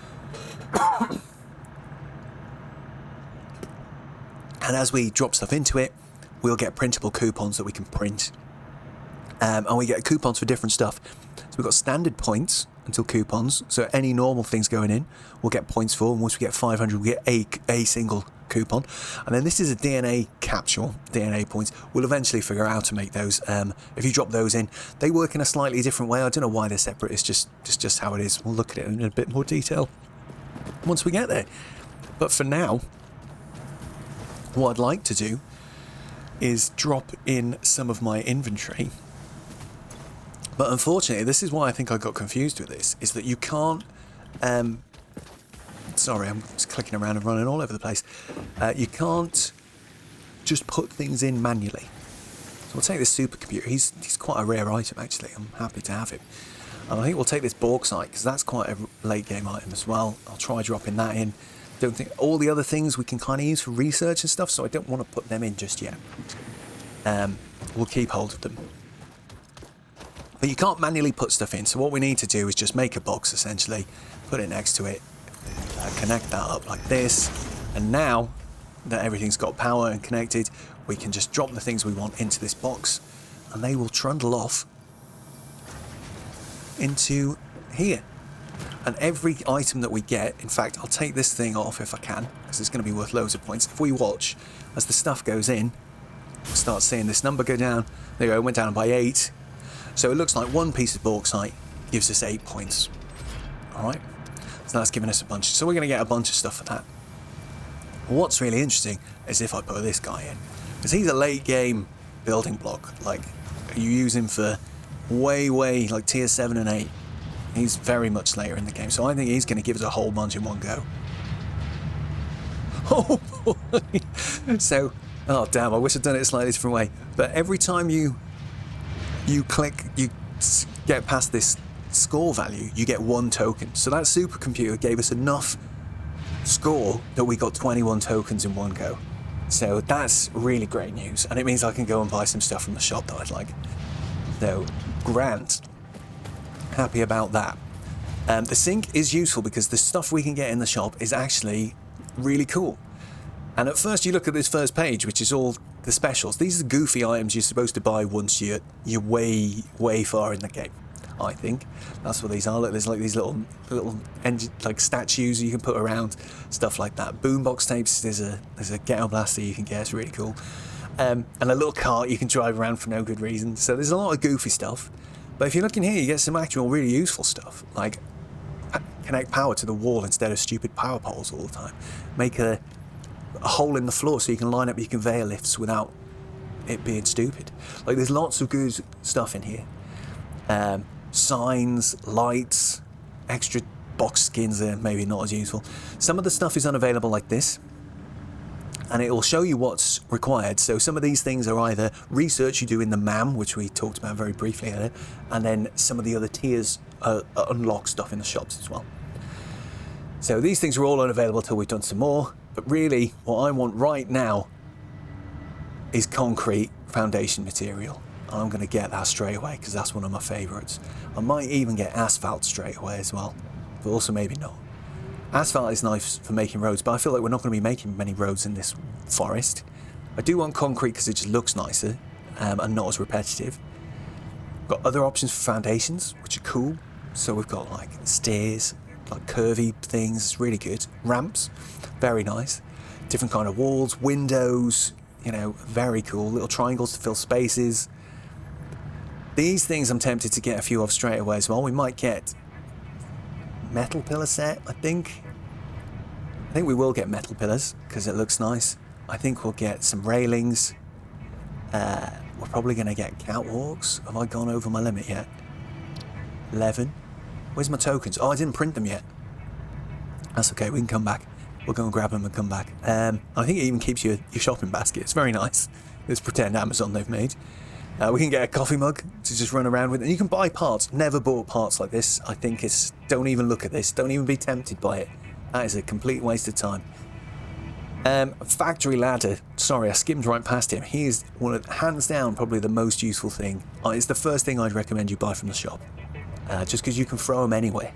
And as we drop stuff into it, we'll get printable coupons that we can print. And we get coupons for different stuff. So we've got standard points until coupons. So any normal things going in, we'll get points for. And once we get 500, we get a single coupon. And then this is a DNA capsule, DNA points. We'll eventually figure out how to make those. If you drop those in, they work in a slightly different way. I don't know why they're separate. It's just how it is. We'll look at it in a bit more detail once we get there. But for now, what I'd like to do is drop in some of my inventory. But unfortunately, this is why I think I got confused with this, is that you can't... sorry, I'm just clicking around and running all over the place. You can't just put things in manually. So we'll take this supercomputer. He's quite a rare item, actually. I'm happy to have him. And I think we'll take this bauxite, because that's quite a late game item as well. I'll try dropping that in. Don't think all the other things we can kind of use for research and stuff, so I don't want to put them in just yet. We'll keep hold of them. But you can't manually put stuff in, so what we need to do is just make a box, essentially, put it next to it, connect that up like this, and now that everything's got power and connected, we can just drop the things we want into this box, and they will trundle off into here. And every item that we get, in fact, I'll take this thing off if I can, because it's going to be worth loads of points. If we watch, as the stuff goes in, start seeing this number go down. There you go, it went down by 8. So it looks like one piece of bauxite gives us 8 points. Alright, so that's giving us a bunch. So we're going to get a bunch of stuff for that. What's really interesting is if I put this guy in, because he's a late game building block. Like, you use him for way, like tier 7 and 8. He's very much later in the game, so I think he's going to give us a whole bunch in one go. Oh boy! So, oh damn, I wish I'd done it a slightly different way. But every time you click, you get past this score value, you get 1 token. So that supercomputer gave us enough score that we got 21 tokens in one go. So that's really great news, and it means I can go and buy some stuff from the shop that I'd like. So, grand. Happy about that. The sync is useful because the stuff we can get in the shop is actually really cool. And at first you look at this first page, which is all the specials. These are the goofy items you're supposed to buy once you're way far in the game. I think that's what these are. Look, there's like these little like statues you can put around, stuff like that. Boombox tapes. There's a ghetto blaster you can get. It's really cool. And a little cart you can drive around for no good reason. So there's a lot of goofy stuff. But if you look in here, you get some actual really useful stuff, like connect power to the wall instead of stupid power poles all the time. Make a hole in the floor so you can line up your conveyor lifts without it being stupid. Like, there's lots of good stuff in here. Signs, lights, extra box skins are maybe not as useful. Some of the stuff is unavailable like this, and it will show you what's required. So some of these things are either research you do in the MAM, which we talked about very briefly earlier, and then some of the other tiers unlock stuff in the shops as well. So these things are all unavailable till we've done some more, but really what I want right now is concrete foundation material. I'm going to get that straight away because that's one of my favourites. I might even get asphalt straight away as well, but also maybe not. Asphalt is nice for making roads, but I feel like we're not going to be making many roads in this forest. I do want concrete because it just looks nicer and not as repetitive. We've got other options for foundations, which are cool. So we've got like stairs, like curvy things, it's really good. Ramps, very nice. Different kind of walls, windows, you know, very cool. Little triangles to fill spaces. These things I'm tempted to get a few of straight away as well. We might get metal pillar set, I think. I think we will get metal pillars because it looks nice. I think we'll get some railings. We're probably going to get catwalks. Have I gone over my limit yet? 11. Where's my tokens? Oh, I didn't print them yet. That's okay, we can come back. We'll go and grab them and come back. I think it even keeps your shopping basket. It's very nice. This pretend Amazon they've made. We can get a coffee mug to just run around with, and you can buy parts. Never bought parts like this. I think it's, don't even look at this. Don't even be tempted by it. That is a complete waste of time. Factory ladder. Sorry, I skimmed right past him. He is one of, hands down, probably the most useful thing. It's the first thing I'd recommend you buy from the shop, just because you can throw them anywhere,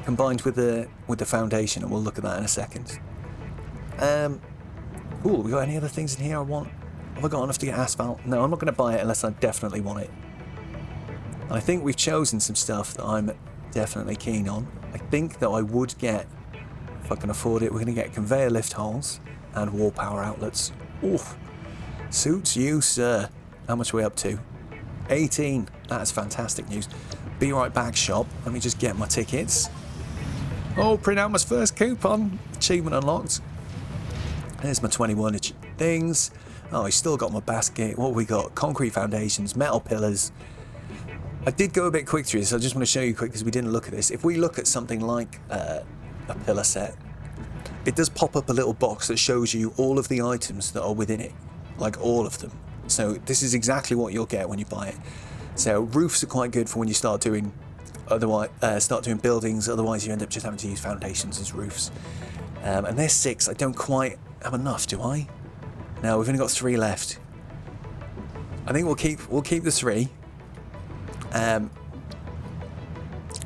combined with the foundation, and we'll look at that in a second. Cool. We got any other things in here I want? Have I got enough to get asphalt? No, I'm not going to buy it unless I definitely want it. And I think we've chosen some stuff that I'm definitely keen on. I think that I would get, if I can afford it, we're going to get conveyor lift holes and wall power outlets. Oof. Suits you, sir. How much are we up to? 18. That's fantastic news. Be right back, shop. Let me just get my tickets. Oh, print out my first coupon. Achievement unlocked. There's my 21 things. Oh, he's still got my basket. What have we got? Concrete foundations, metal pillars. I did go a bit quick through this, so I just want to show you quick because we didn't look at this. If we look at something like a pillar set, it does pop up a little box that shows you all of the items that are within it, like all of them. So this is exactly what you'll get when you buy it. So roofs are quite good for when you start doing buildings. Otherwise, you end up just having to use foundations as roofs. And there's 6. I don't quite have enough, do I? No, we've only got 3 left. I think we'll keep the 3. Do I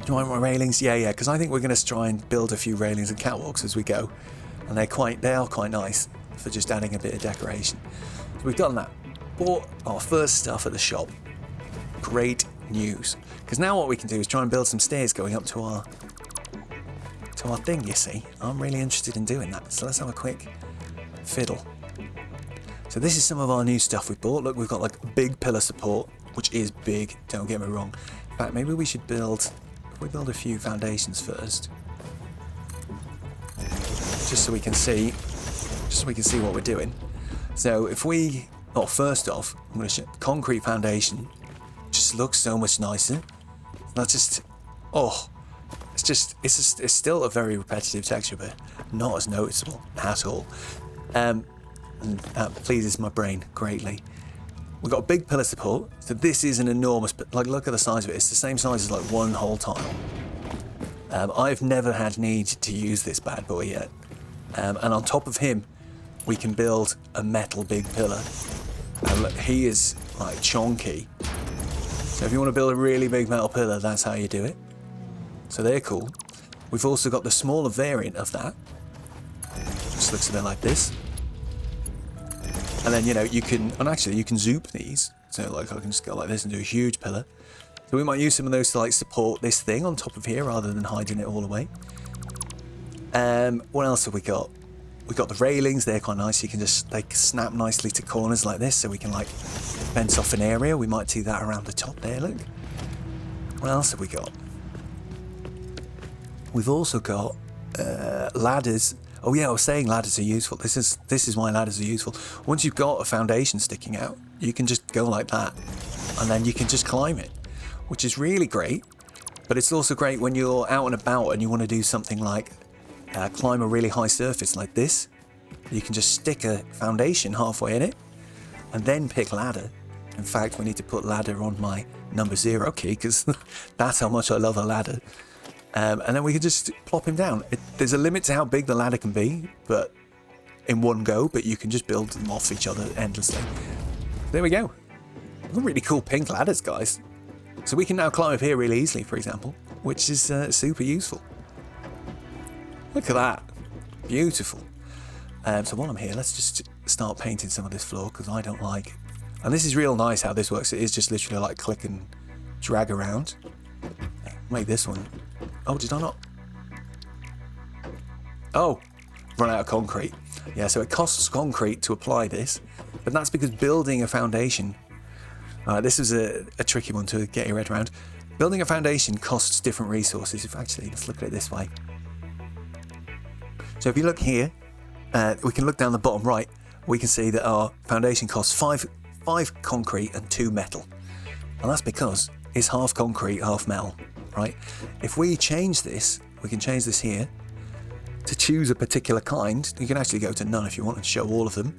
want my railings? Yeah, because I think we're going to try and build a few railings and catwalks as we go, and they are quite nice for just adding a bit of decoration. So we've done that. Bought our first stuff at the shop. Great news, because now what we can do is try and build some stairs going up to our thing. You see, I'm really interested in doing that. So let's have a quick fiddle. So So this is some of our new stuff we bought. Look, we've got like big pillar support, which is big, don't get me wrong. In fact, maybe we should build, if we build a few foundations first, just so we can see what we're doing. So if we, well, first off, I'm going to show concrete foundation. Just looks so much nicer. Not just, oh, it's still a very repetitive texture, but not as noticeable at all. And that pleases my brain greatly. We've got big pillar support, so this is an enormous, like, look at the size of it. It's the same size as like one whole tile. I've never had need to use this bad boy yet. And on top of him, we can build a metal big pillar. And look, he is like chonky. So if you want to build a really big metal pillar, that's how you do it. So they're cool. We've also got the smaller variant of that. Just looks a bit like this. And then, you know, you can, and actually you can zoop these. So like I can just go like this and do a huge pillar. So we might use some of those to like support this thing on top of here rather than hiding it all away. What else have we got? We've got the railings, they're quite nice. You can just, they snap nicely to corners like this, so we can like fence off an area. We might do that around the top there, look. What else have we got? We've also got ladders. Oh yeah, I was saying ladders are useful. This is why ladders are useful. Once you've got a foundation sticking out, you can just go like that, and then you can just climb it, which is really great. But it's also great when you're out and about and you want to do something like climb a really high surface like this. You can just stick a foundation halfway in it, and then pick ladder. In fact, we need to put ladder on my number 0 key, because that's how much I love a ladder. And then we can just plop him down. There's a limit to how big the ladder can be, but in one go, but you can just build them off each other endlessly. There we go. They're really cool pink ladders, guys. So we can now climb up here really easily, for example, which is super useful. Look at that. Beautiful. So while I'm here, let's just start painting some of this floor, because I don't like... And this is real nice how this works. It is just literally like click and drag around. Make this one... Oh, did I not? Oh, run out of concrete. Yeah, so it costs concrete to apply this, but that's because building a foundation... this is a tricky one to get your head around. Building a foundation costs different resources. If actually, let's look at it this way. So if you look here, we can look down the bottom right. We can see that our foundation costs 5 concrete and 2 metal. And that's because it's half concrete, half metal, right? If we change this, we can change this here to choose a particular kind. You can actually go to none if you want and show all of them.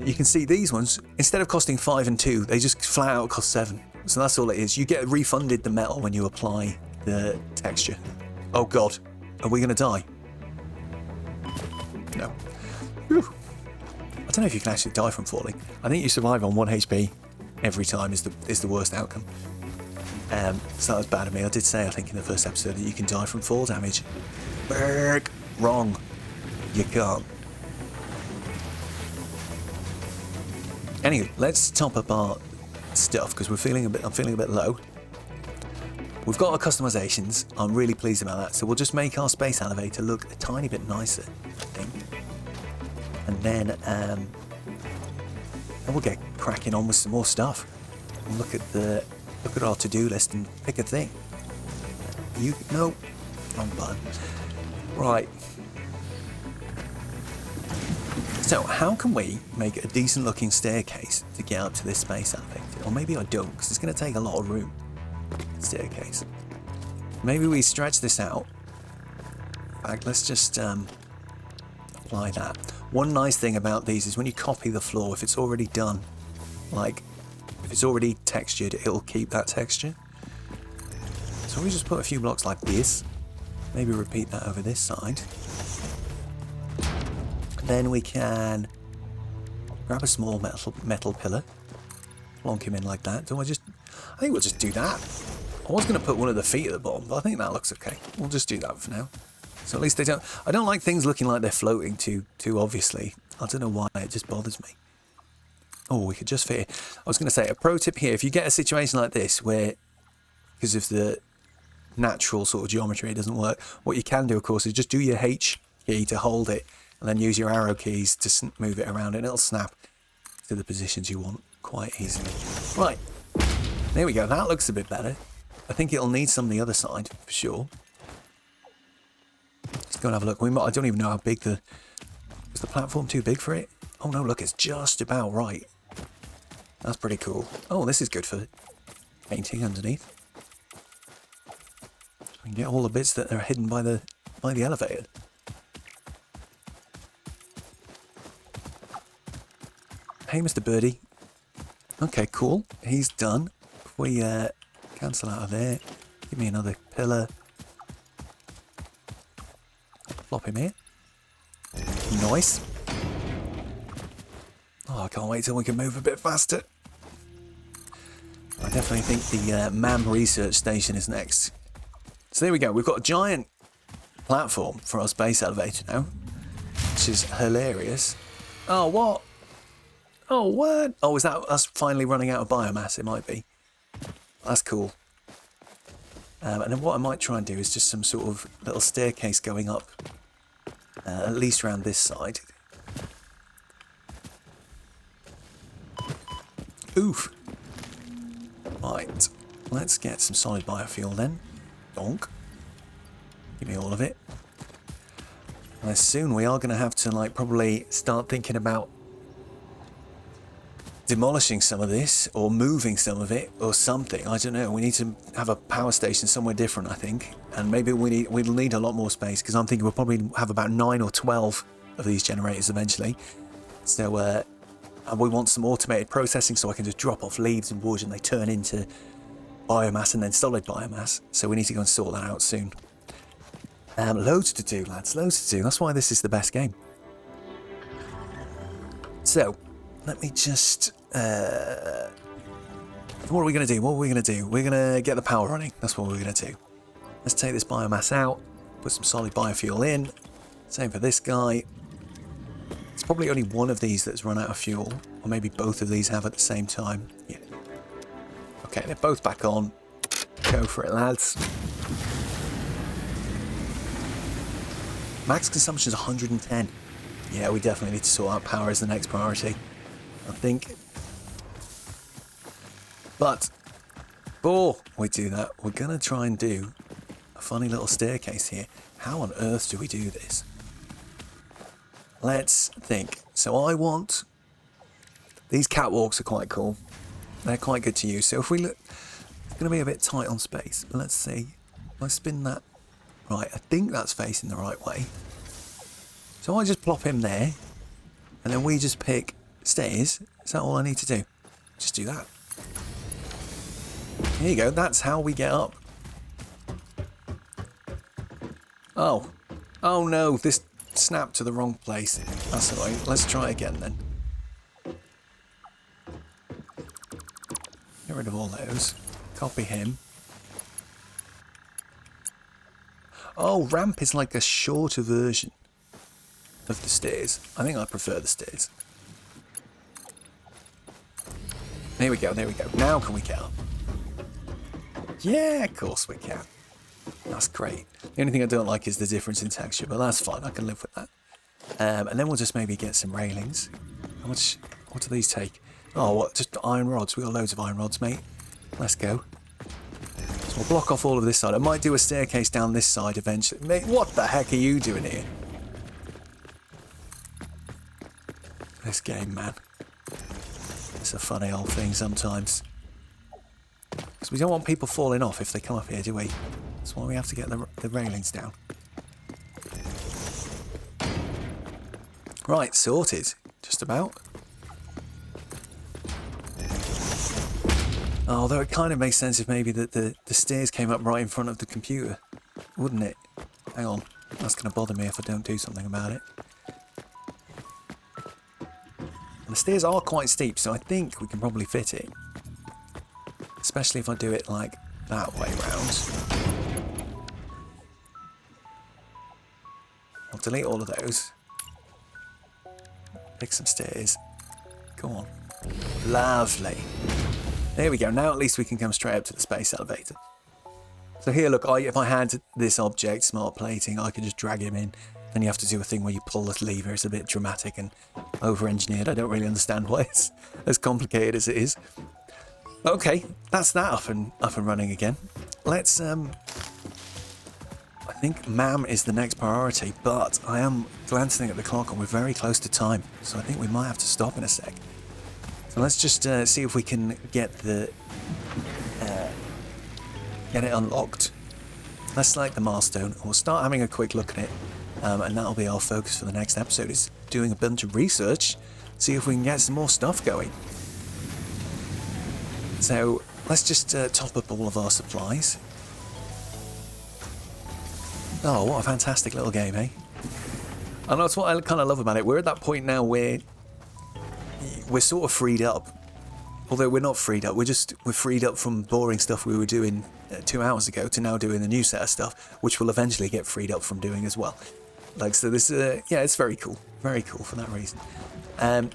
You can see these ones, instead of costing 5 and 2, they just flat out cost 7. So that's all it is. You get refunded the metal when you apply the texture. Oh God, are we going to die? No. Whew. I don't know if you can actually die from falling. I think you survive on 1 HP every time is the worst outcome. So that was bad of me. I did say, I think in the first episode, that you can die from fall damage. Berg. Wrong. You can't. Anyway, let's top up our stuff because I'm feeling a bit low. We've got our customizations. I'm really pleased about that. So we'll just make our space elevator look a tiny bit nicer, I think. And then we'll get cracking on with some more stuff. Look at our to-do list and pick a thing. No, wrong button. Right. So how can we make a decent looking staircase to get up to this space elevator? Or maybe I don't, because it's going to take a lot of room. Staircase. Maybe we stretch this out. In fact, let's just apply that. One nice thing about these is when you copy the floor, if it's already done, like if it's already textured, it'll keep that texture. So we just put a few blocks like this. Maybe repeat that over this side. Then we can grab a small metal pillar, plonk him in like that. I think we'll just do that. I was going to put one of the feet at the bottom, but I think that looks okay. We'll just do that for now. So at least they don't... I don't like things looking like they're floating too obviously. I don't know why, it just bothers me. Oh, we could just fit it. I was going to say, a pro tip here, if you get a situation like this where, because of the natural sort of geometry, it doesn't work, what you can do, of course, is just do your H key to hold it, and then use your arrow keys to move it around, and it'll snap to the positions you want quite easily. Right, there we go. That looks a bit better. I think it'll need some on the other side for sure. Let's go and have a look. I don't even know how big is the platform too big for it? Oh no, look, it's just about right. That's pretty cool. Oh, this is good for painting underneath. We can get all the bits that are hidden by the elevator. Hey, Mr. Birdie. Okay, cool. He's done. If we cancel out of there, give me another pillar. Plop him here. Nice. Oh, I can't wait till we can move a bit faster. I definitely think the MAM research station is next. So there we go. We've got a giant platform for our space elevator now, which is hilarious. Oh, what? Oh, what? Oh, is that us finally running out of biomass? It might be. That's cool. And then what I might try and do is just some sort of little staircase going up, at least around this side. Oof. Right, let's get some solid biofuel then. Donk. Give me all of it. And soon we are going to have to probably start thinking about demolishing some of this or moving some of it or something. I don't know. We need to have a power station somewhere different, I think. And maybe we'll need a lot more space, because I'm thinking we'll probably have about 9 or 12 of these generators eventually. So and we want some automated processing, so I can just drop off leaves and wood and they turn into biomass and then solid biomass. So we need to go and sort that out soon. Loads to do, lads, loads to do. That's why this is the best game. So let me just what are we going to do? What are we going to do? We're going to get the power running. That's what we're going to do. Let's take this biomass out, put some solid biofuel in. Same for this guy. It's probably only one of these that's run out of fuel, or maybe both of these have at the same time. Yeah. Okay, they're both back on. Go for it, lads. Max consumption is 110. Yeah, we definitely need to sort out power as the next priority, I think. But before we do that, we're going to try and do a funny little staircase here. How on earth do we do this? Let's think. So I want... These catwalks are quite cool. They're quite good to use. So if we look... It's going to be a bit tight on space. But let's see. If I spin that... Right, I think that's facing the right way. So I just plop him there. And then we just pick stairs. Is that all I need to do? Just do that. There you go. That's how we get up. Oh. Oh no. This snapped to the wrong place. That's all right. Let's try again then. Get rid of all those. Copy him. Oh, ramp is like a shorter version of the stairs. I think I prefer the stairs. There we go, there we go. Now can we get up? Yeah, of course we can. That's great. The only thing I don't like is the difference in texture, but that's fine. I can live with that. And then we'll just maybe get some railings. What do these take? Oh, what? Just iron rods. We got loads of iron rods, mate. Let's go. So we'll block off all of this side. I might do a staircase down this side eventually. Mate, what the heck are you doing here? This game, man. It's a funny old thing sometimes. Because we don't want people falling off if they come up here, do we? That's why we have to get the railings down. Right, sorted. Just about. Although it kind of makes sense if maybe the stairs came up right in front of the computer, wouldn't it? Hang on. That's going to bother me if I don't do something about it. And the stairs are quite steep, so I think we can probably fit it. Especially if I do it like that way round. I'll delete all of those. Pick some stairs. Go on. Lovely. There we go. Now at least we can come straight up to the space elevator. So here, look, if I had this object, smart plating, I could just drag him in Then you have to do a thing where you pull this lever. It's a bit dramatic and over-engineered. I don't really understand why it's as complicated as it is. Okay, that's that up and running again. Let's I think MAM is the next priority, but I am glancing at the clock and we're very close to time, so I think we might have to stop in a sec. So let's just see if we can get the get it unlocked. Let's select the milestone and we'll start having a quick look at it, and that'll be our focus for the next episode, is doing a bunch of research, see if we can get some more stuff going. So let's just top up all of our supplies. Oh, what a fantastic little game, eh? And that's what I kind of love about it. We're at that point now where we're sort of freed up. Although we're not freed up, we're freed up from boring stuff we were doing 2 hours ago to now doing the new set of stuff, which we'll eventually get freed up from doing as well. Like, so this, yeah, it's very cool for that reason.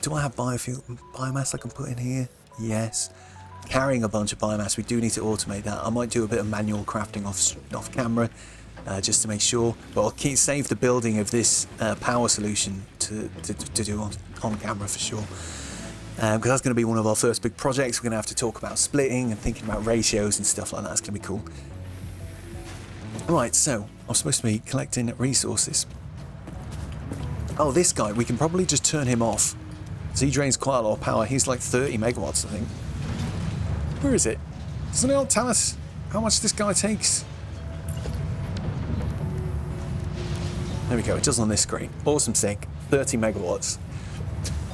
Do I have biomass I can put in here? Yes. Carrying a bunch of biomass, we do need to automate that. I might do a bit of manual crafting off camera, just to make sure, but I'll save the building of this power solution to do on camera for sure. Because that's going to be one of our first big projects. We're going to have to talk about splitting and thinking about ratios and stuff like that. It's going to be cool. Right, so I'm supposed to be collecting resources. Oh, this guy, we can probably just turn him off. So he drains quite a lot of power. He's like 30 megawatts, I think. Where is it? Doesn't it tell us how much this guy takes? There we go, it does on this screen. Awesome sync, 30 megawatts.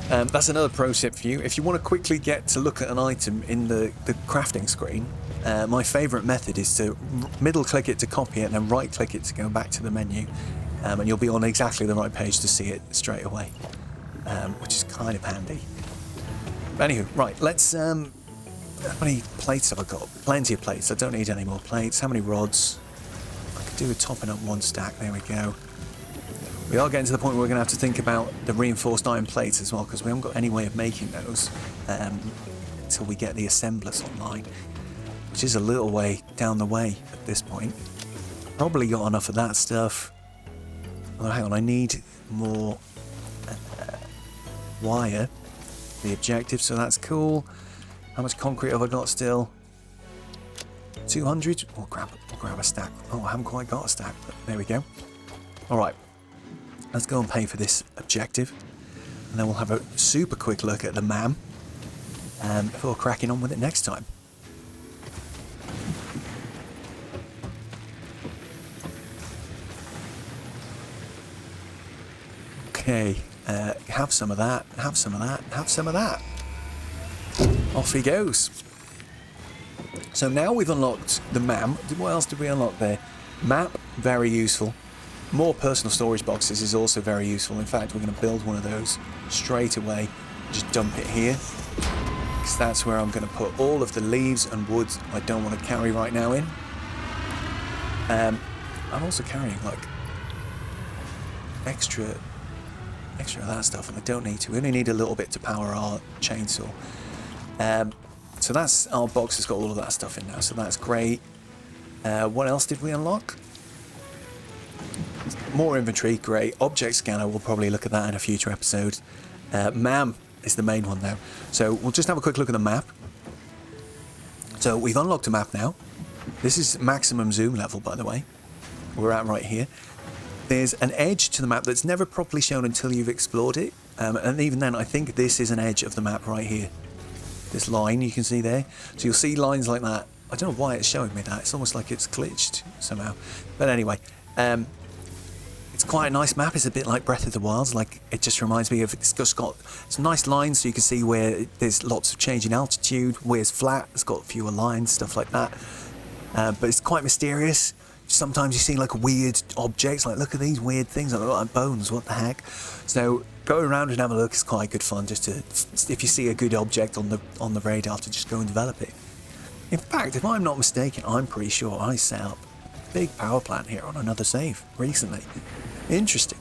That's another pro tip for you. If you want to quickly get to look at an item in the crafting screen, my favourite method is to middle click it to copy it and then right click it to go back to the menu, and you'll be on exactly the right page to see it straight away, which is kind of handy. But anywho, right, let's how many plates have I got? Plenty of plates. I don't need any more plates. How many rods? I could do with topping up 1 stack. There we go. We are getting to the point where we're going to have to think about the reinforced iron plates as well, because we haven't got any way of making those until we get the assemblers online, which is a little way down the way at this point. Probably got enough of that stuff. Oh, hang on, I need more wire for the objective, so that's cool. How much concrete have I got still? 200? We'll grab a stack. Oh, I haven't quite got a stack, but there we go. Alright. Let's go and pay for this objective, and then we'll have a super quick look at the MAM before cracking on with it next time. Okay, have some of that, have some of that, have some of that. Off he goes. So now we've unlocked the MAM. What else did we unlock there? Map, very useful. More personal storage boxes is also very useful. In fact, we're going to build one of those straight away. Just dump it here, because that's where I'm going to put all of the leaves and wood I don't want to carry right now in. I'm also carrying like extra of that stuff, and I don't need to. We only need a little bit to power our chainsaw. So that's our box has got all of that stuff in now, so that's great. What else did we unlock? More inventory, great. Object scanner, we'll probably look at that in a future episode. MAM is the main one now. So we'll just have a quick look at the map. So we've unlocked a map now. This is maximum zoom level, by the way. We're at right here. There's an edge to the map that's never properly shown until you've explored it. And even then, I think this is an edge of the map right here. This line you can see there. So you'll see lines like that. I don't know why it's showing me that. It's almost like it's glitched somehow. But anyway, it's quite a nice map. It's a bit like Breath of the Wild. Like, it just reminds me of, it's just got some nice lines so you can see where there's lots of change in altitude, where it's flat, it's got fewer lines, stuff like that. But it's quite mysterious. Sometimes you see like weird objects, like look at these weird things, like bones, what the heck. So go around and have a look. It's quite good fun just to, if you see a good object on the radar, to just go and develop it. In fact, if I'm not mistaken, I'm pretty sure I set up a big power plant here on another save recently. Interesting.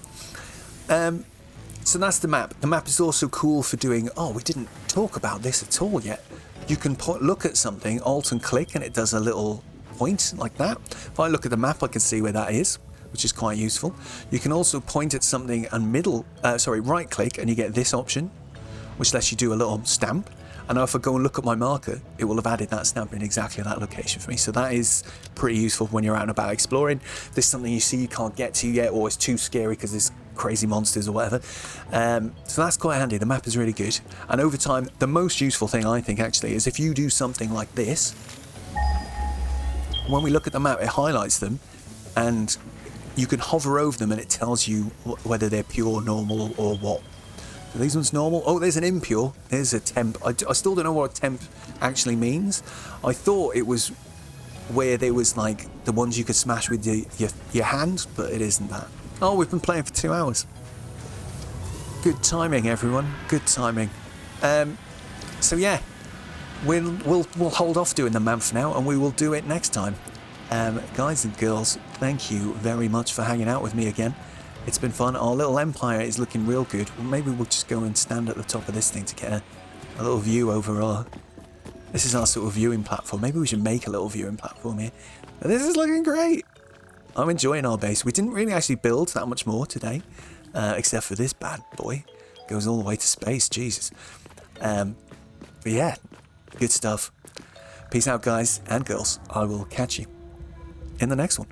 So that's the map. The map is also cool for doing, oh, we didn't talk about this at all yet. You can look at something, alt and click, and it does a little point like that. If I look at the map, I can see where that is. which is quite useful. You can also point at something and right click, and you get this option, which lets you do a little stamp. And now if I go and look at my marker, it will have added that stamp in exactly that location for me. So that is pretty useful when you're out and about exploring. If there's something you see you can't get to yet, or it's too scary because there's crazy monsters or whatever. So that's quite handy. The map is really good. And over time, the most useful thing I think actually is if you do something like this, when we look at the map, it highlights them, and you can hover over them and it tells you whether they're pure, normal, or what. So these ones normal. Oh, there's an impure. There's a temp. I still don't know what a temp actually means. I thought it was where there was like the ones you could smash with your hand, but it isn't that. Oh, we've been playing for 2 hours. Good timing, everyone. Good timing. So yeah, we'll hold off doing the map for now, and we will do it next time. Guys and girls, thank you very much for hanging out with me again. It's been fun. Our little empire is looking real good. Well, maybe we'll just go and stand at the top of this thing to get a little view over our... This is our sort of viewing platform. Maybe we should make a little viewing platform here. But this is looking great. I'm enjoying our base. We didn't really actually build that much more today, except for this bad boy. Goes all the way to space, Jesus. But yeah, good stuff. Peace out, guys and girls. I will catch you in the next one.